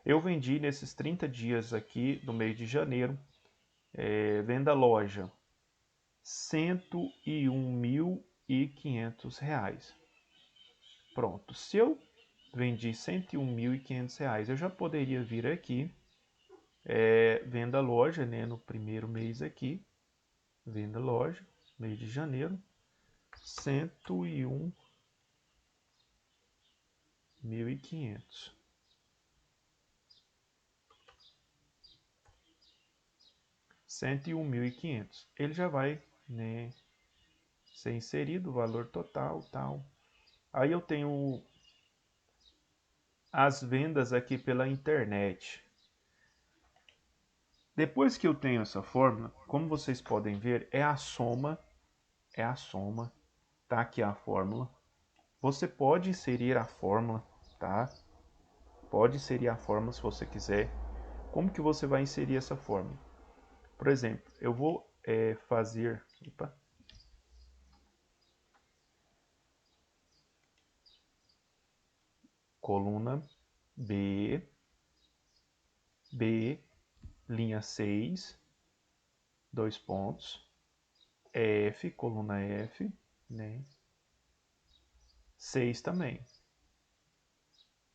Eu vendi nesses 30 dias aqui do mês de janeiro, venda loja, R$ 101.500. Pronto, se eu vendi R$ 101.500, eu já poderia vir aqui, venda loja, né, no primeiro mês aqui, venda loja, mês de janeiro, 101.500. 101.500. Ele já vai, né, ser inserido o valor total, tal. Aí eu tenho as vendas aqui pela internet. Depois que eu tenho essa fórmula, como vocês podem ver, é a soma, tá aqui a fórmula. Você pode inserir a fórmula, tá? Pode inserir a fórmula se você quiser. Como que você vai inserir essa fórmula? Por exemplo, eu vou fazer... Opa. Coluna B, linha 6, 2 pontos, F, coluna F, né? 6 também.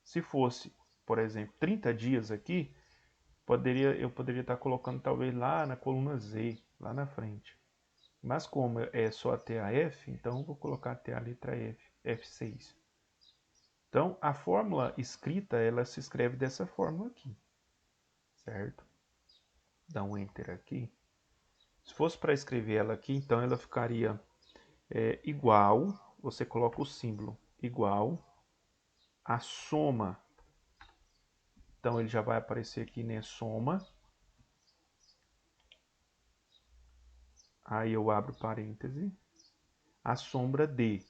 Se fosse, por exemplo, 30 dias aqui, eu poderia estar colocando talvez lá na coluna Z, lá na frente. Mas como é só até a F, então eu vou colocar até a letra F, F6. Então, a fórmula escrita, ela se escreve dessa forma aqui, certo? Dá um Enter aqui. Se fosse para escrever ela aqui, então ela ficaria igual, você coloca o símbolo igual a soma. Então ele já vai aparecer aqui, né, soma. Aí eu abro parêntese, a sombra de.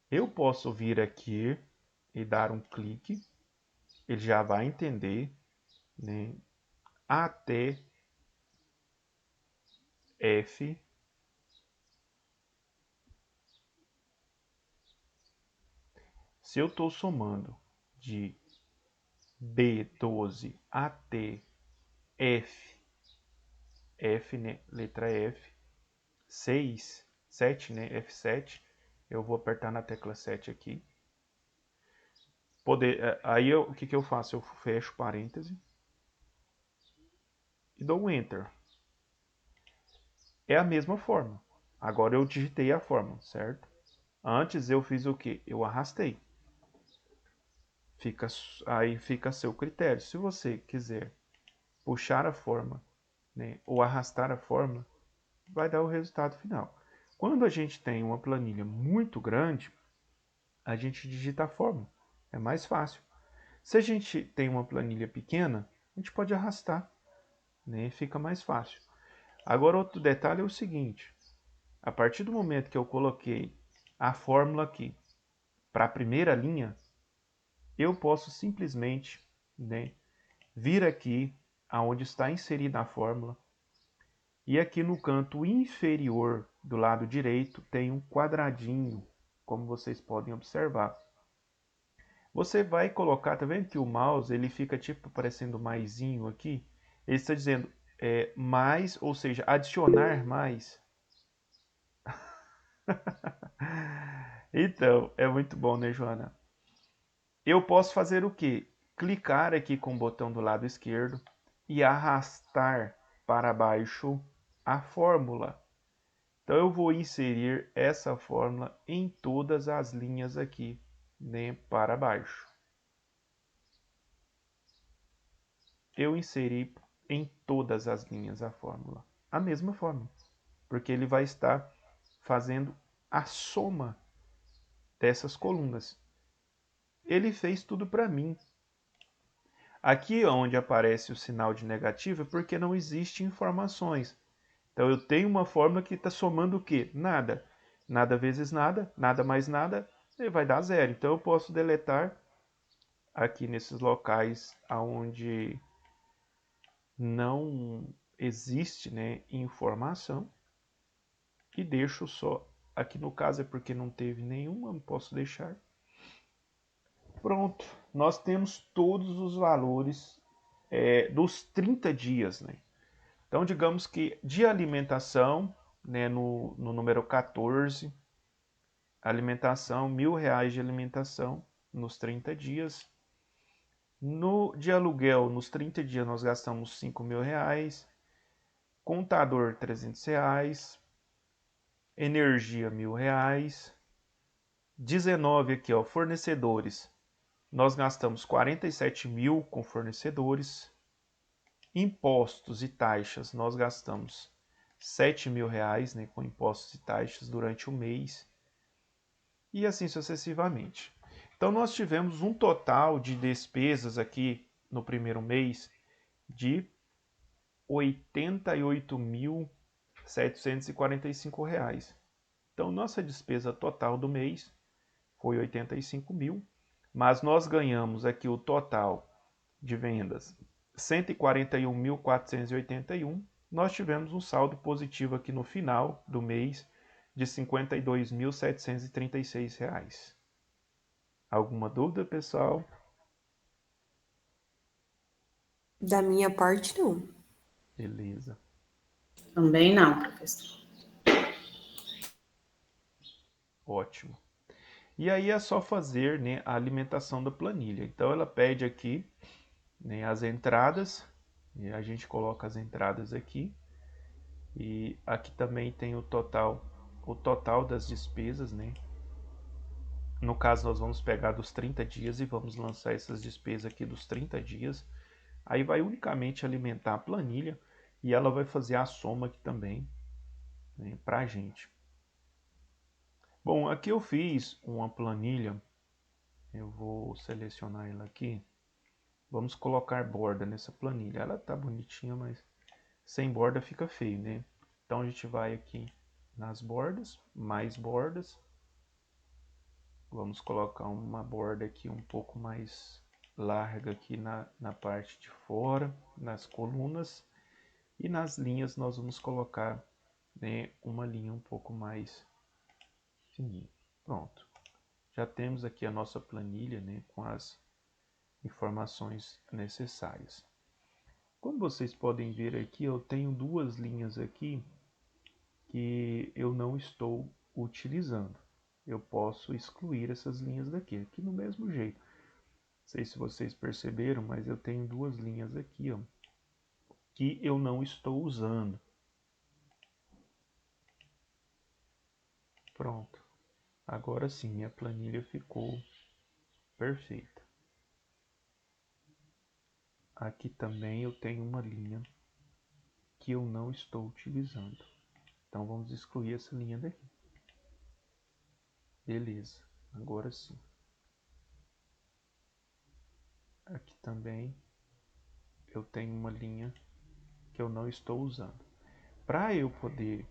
Eu posso vir aqui e dar um clique, ele já vai entender, né, até F. Se eu estou somando de B12 até F, né, letra F, 6, 7, né, F7, eu vou apertar na tecla 7 aqui. Aí o que eu faço? Eu fecho parêntese e dou um Enter. É a mesma forma. Agora eu digitei a forma, certo? Antes eu fiz o que? Eu arrastei. Aí fica a seu critério. Se você quiser puxar a forma, né, ou arrastar a forma, vai dar o resultado final. Quando a gente tem uma planilha muito grande, a gente digita a forma. É mais fácil. Se a gente tem uma planilha pequena, a gente pode arrastar, né? Fica mais fácil. Agora, outro detalhe é o seguinte: a partir do momento que eu coloquei a fórmula aqui para a primeira linha, eu posso simplesmente, né, vir aqui aonde está inserida a fórmula e aqui no canto inferior do lado direito tem um quadradinho, como vocês podem observar. Você vai colocar, tá vendo que o mouse ele fica tipo parecendo maisinho aqui? Ele está dizendo mais, ou seja, adicionar mais. Então, é muito bom, né, Joana? Eu posso fazer o quê? Clicar aqui com o botão do lado esquerdo e arrastar para baixo a fórmula. Então eu vou inserir essa fórmula em todas as linhas aqui, né, para baixo. Eu inseri em todas as linhas a fórmula. A mesma fórmula, porque ele vai estar fazendo a soma dessas colunas. Ele fez tudo para mim. Aqui onde aparece o sinal de negativo é porque não existe informações. Então eu tenho uma fórmula que está somando o quê? Nada. Nada vezes nada, nada mais nada, ele vai dar zero. Então eu posso deletar aqui nesses locais onde não existe, né, informação e deixo só. Aqui no caso é porque não teve nenhuma, não posso deixar. Pronto, nós temos todos os valores dos 30 dias, né? Então, digamos que de alimentação, né, no número 14, alimentação, R$ 1.000 de alimentação nos 30 dias. De aluguel, nos 30 dias nós gastamos R$ 5.000. Contador, R$ 300. Energia, R$ 1.000. 19 aqui, ó, fornecedores. Nós gastamos 47 mil com fornecedores. Impostos e taxas, nós gastamos R$ 7.000, né, com impostos e taxas durante o mês. E assim sucessivamente. Então nós tivemos um total de despesas aqui no primeiro mês de R$ 88.745. Então nossa despesa total do mês foi 85 mil, mas nós ganhamos aqui o total de vendas 141.481. Nós tivemos um saldo positivo aqui no final do mês de R$ 52.736. Alguma dúvida, pessoal? Da minha parte, não. Beleza. Também não, professor. Ótimo. E aí é só fazer, né, a alimentação da planilha. Então ela pede aqui, né, as entradas, e a gente coloca as entradas aqui. E aqui também tem o total das despesas, né? No caso, nós vamos pegar dos 30 dias e vamos lançar essas despesas aqui dos 30 dias. Aí vai unicamente alimentar a planilha e ela vai fazer a soma aqui também, né, para a gente. Bom, aqui eu fiz uma planilha, eu vou selecionar ela aqui. Vamos colocar borda nessa planilha. Ela tá bonitinha, mas sem borda fica feio, né? Então a gente vai aqui nas bordas, mais bordas. Vamos colocar uma borda aqui um pouco mais larga aqui na parte de fora, nas colunas. E nas linhas nós vamos colocar, né, uma linha um pouco mais fininha. Pronto. Já temos aqui a nossa planilha, né, com as informações necessárias. Como vocês podem ver aqui, eu tenho duas linhas aqui que eu não estou utilizando. Eu posso excluir essas linhas daqui, aqui no mesmo jeito. sei se vocês perceberam, mas eu tenho duas linhas aqui, ó, que eu não estou usando. Pronto. Agora sim, minha planilha ficou perfeita. Aqui também eu tenho uma linha que eu não estou utilizando. Então vamos excluir essa linha daqui. Beleza, agora sim. Aqui também eu tenho uma linha que eu não estou usando. Para eu poder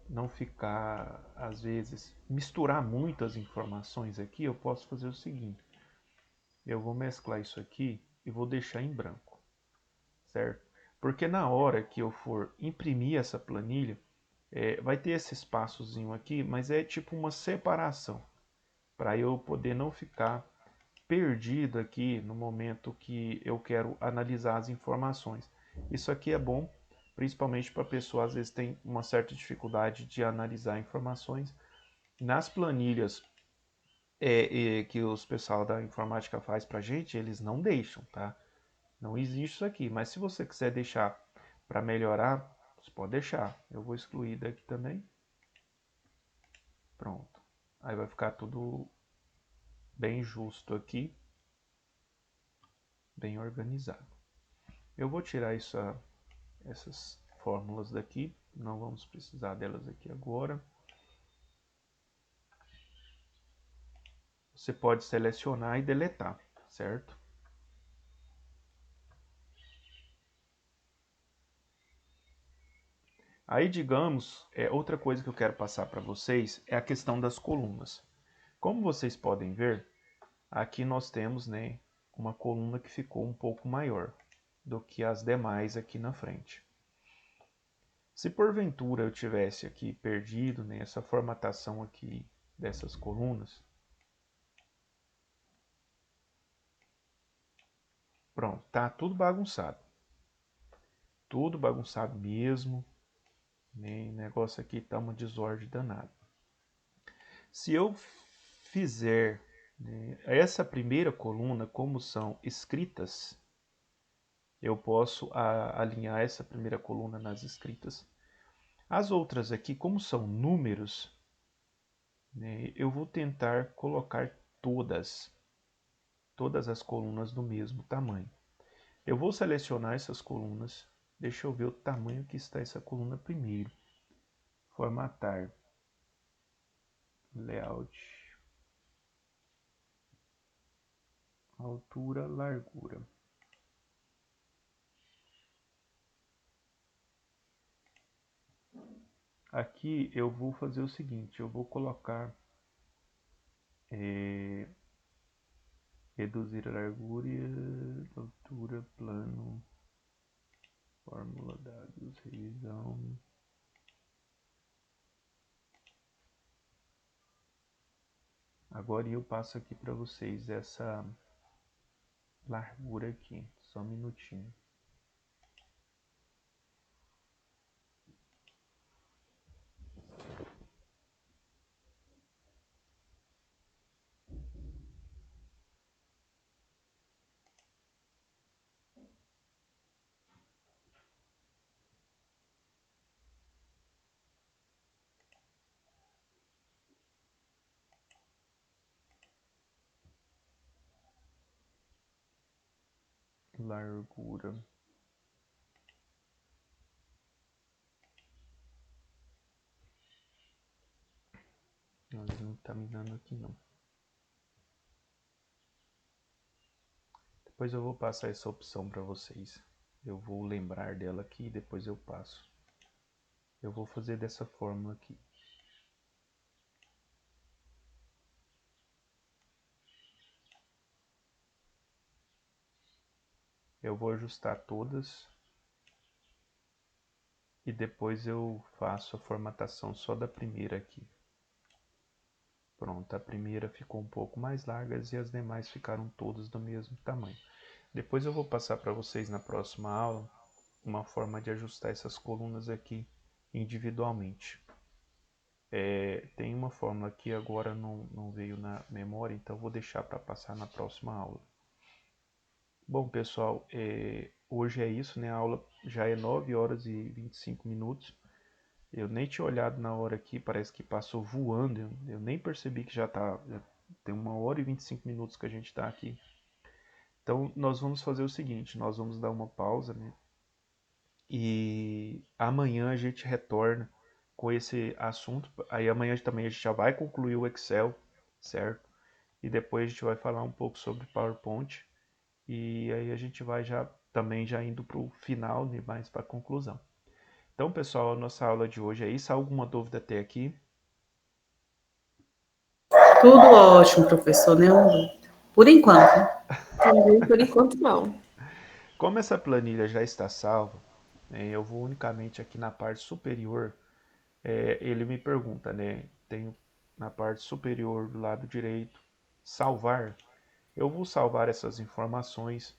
não ficar, às vezes, misturar muitas informações aqui, eu posso fazer o seguinte. Eu vou mesclar isso aqui e vou deixar em branco, certo? Porque na hora que eu for imprimir essa planilha, vai ter esse espaçozinho aqui, mas é tipo uma separação, para eu poder não ficar perdido aqui no momento que eu quero analisar as informações. Isso aqui é bom, principalmente para a pessoa às vezes tem uma certa dificuldade de analisar informações. Nas planilhas que os pessoal da informática faz para a gente, eles não deixam, tá? Não existe isso aqui, mas se você quiser deixar para melhorar, você pode deixar. Eu vou excluir daqui também. Pronto. Aí vai ficar tudo bem justo aqui, bem organizado. Eu vou tirar essas fórmulas daqui, não vamos precisar delas aqui agora. Você pode selecionar e deletar, certo? Aí, digamos, outra coisa que eu quero passar para vocês é a questão das colunas. Como vocês podem ver, aqui nós temos, né, uma coluna que ficou um pouco maior do que as demais aqui na frente. Se porventura eu tivesse aqui perdido, né, essa formatação aqui dessas colunas, pronto, tá tudo bagunçado. Tudo bagunçado mesmo, né, o negócio aqui tá uma desordem danada. Se eu fizer, né, essa primeira coluna, como são escritas, eu posso alinhar essa primeira coluna nas escritas. As outras aqui, como são números, né, eu vou tentar colocar todas as colunas do mesmo tamanho. Eu vou selecionar essas colunas, deixa eu ver o tamanho que está essa coluna primeiro. Formatar, layout, altura, largura. Aqui eu vou fazer o seguinte, eu vou colocar reduzir a largura, altura, plano, fórmula, dados, revisão. Agora eu passo aqui para vocês essa largura aqui, só um minutinho. Largura. Mas não tá me dando aqui não. Depois eu vou passar essa opção para vocês. Eu vou lembrar dela aqui e depois eu passo. Eu vou fazer dessa forma aqui. Eu vou ajustar todas e depois eu faço a formatação só da primeira aqui. Pronto, a primeira ficou um pouco mais larga e as demais ficaram todas do mesmo tamanho. Depois eu vou passar para vocês na próxima aula uma forma de ajustar essas colunas aqui individualmente. Tem uma fórmula que agora não veio na memória, então vou deixar para passar na próxima aula. Bom, pessoal, hoje é isso, né? A aula já é 9 horas e 25 minutos. Eu nem tinha olhado na hora aqui, parece que passou voando. Eu nem percebi que já tem 1 hora e 25 minutos que a gente está aqui. Então, nós vamos fazer o seguinte: nós vamos dar uma pausa, né? E amanhã a gente retorna com esse assunto. Aí amanhã também a gente já vai concluir o Excel, certo? E depois a gente vai falar um pouco sobre PowerPoint. E aí a gente vai já indo para o final, né, mais para a conclusão. Então, pessoal, a nossa aula de hoje é isso. Alguma dúvida até aqui? Tudo ótimo, professor, né? Por enquanto, né? Também por enquanto não. Como essa planilha já está salva, eu vou unicamente aqui na parte superior. Ele me pergunta, né? Tem na parte superior do lado direito, salvar. Eu vou salvar essas informações.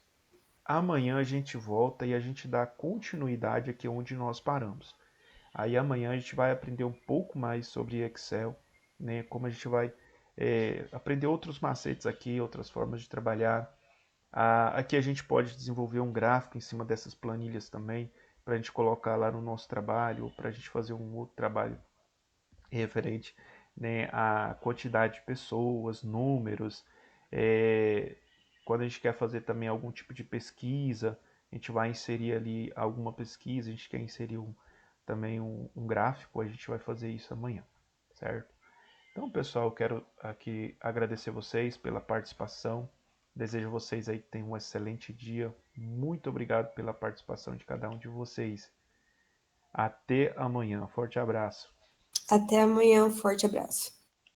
Amanhã a gente volta e a gente dá continuidade aqui onde nós paramos. Aí amanhã a gente vai aprender um pouco mais sobre Excel, né? Como a gente vai aprender outros macetes aqui, outras formas de trabalhar. Aqui a gente pode desenvolver um gráfico em cima dessas planilhas também, para a gente colocar lá no nosso trabalho, ou para a gente fazer um outro trabalho referente, né, à quantidade de pessoas, números. É, quando a gente quer fazer também algum tipo de pesquisa, a gente vai inserir ali alguma pesquisa, a gente quer inserir também um gráfico, a gente vai fazer isso amanhã, certo? Então, pessoal, eu quero aqui agradecer vocês pela participação. Desejo a vocês aí que tenham um excelente dia. Muito obrigado pela participação de cada um de vocês. Até amanhã. Forte abraço. Até amanhã, um forte abraço.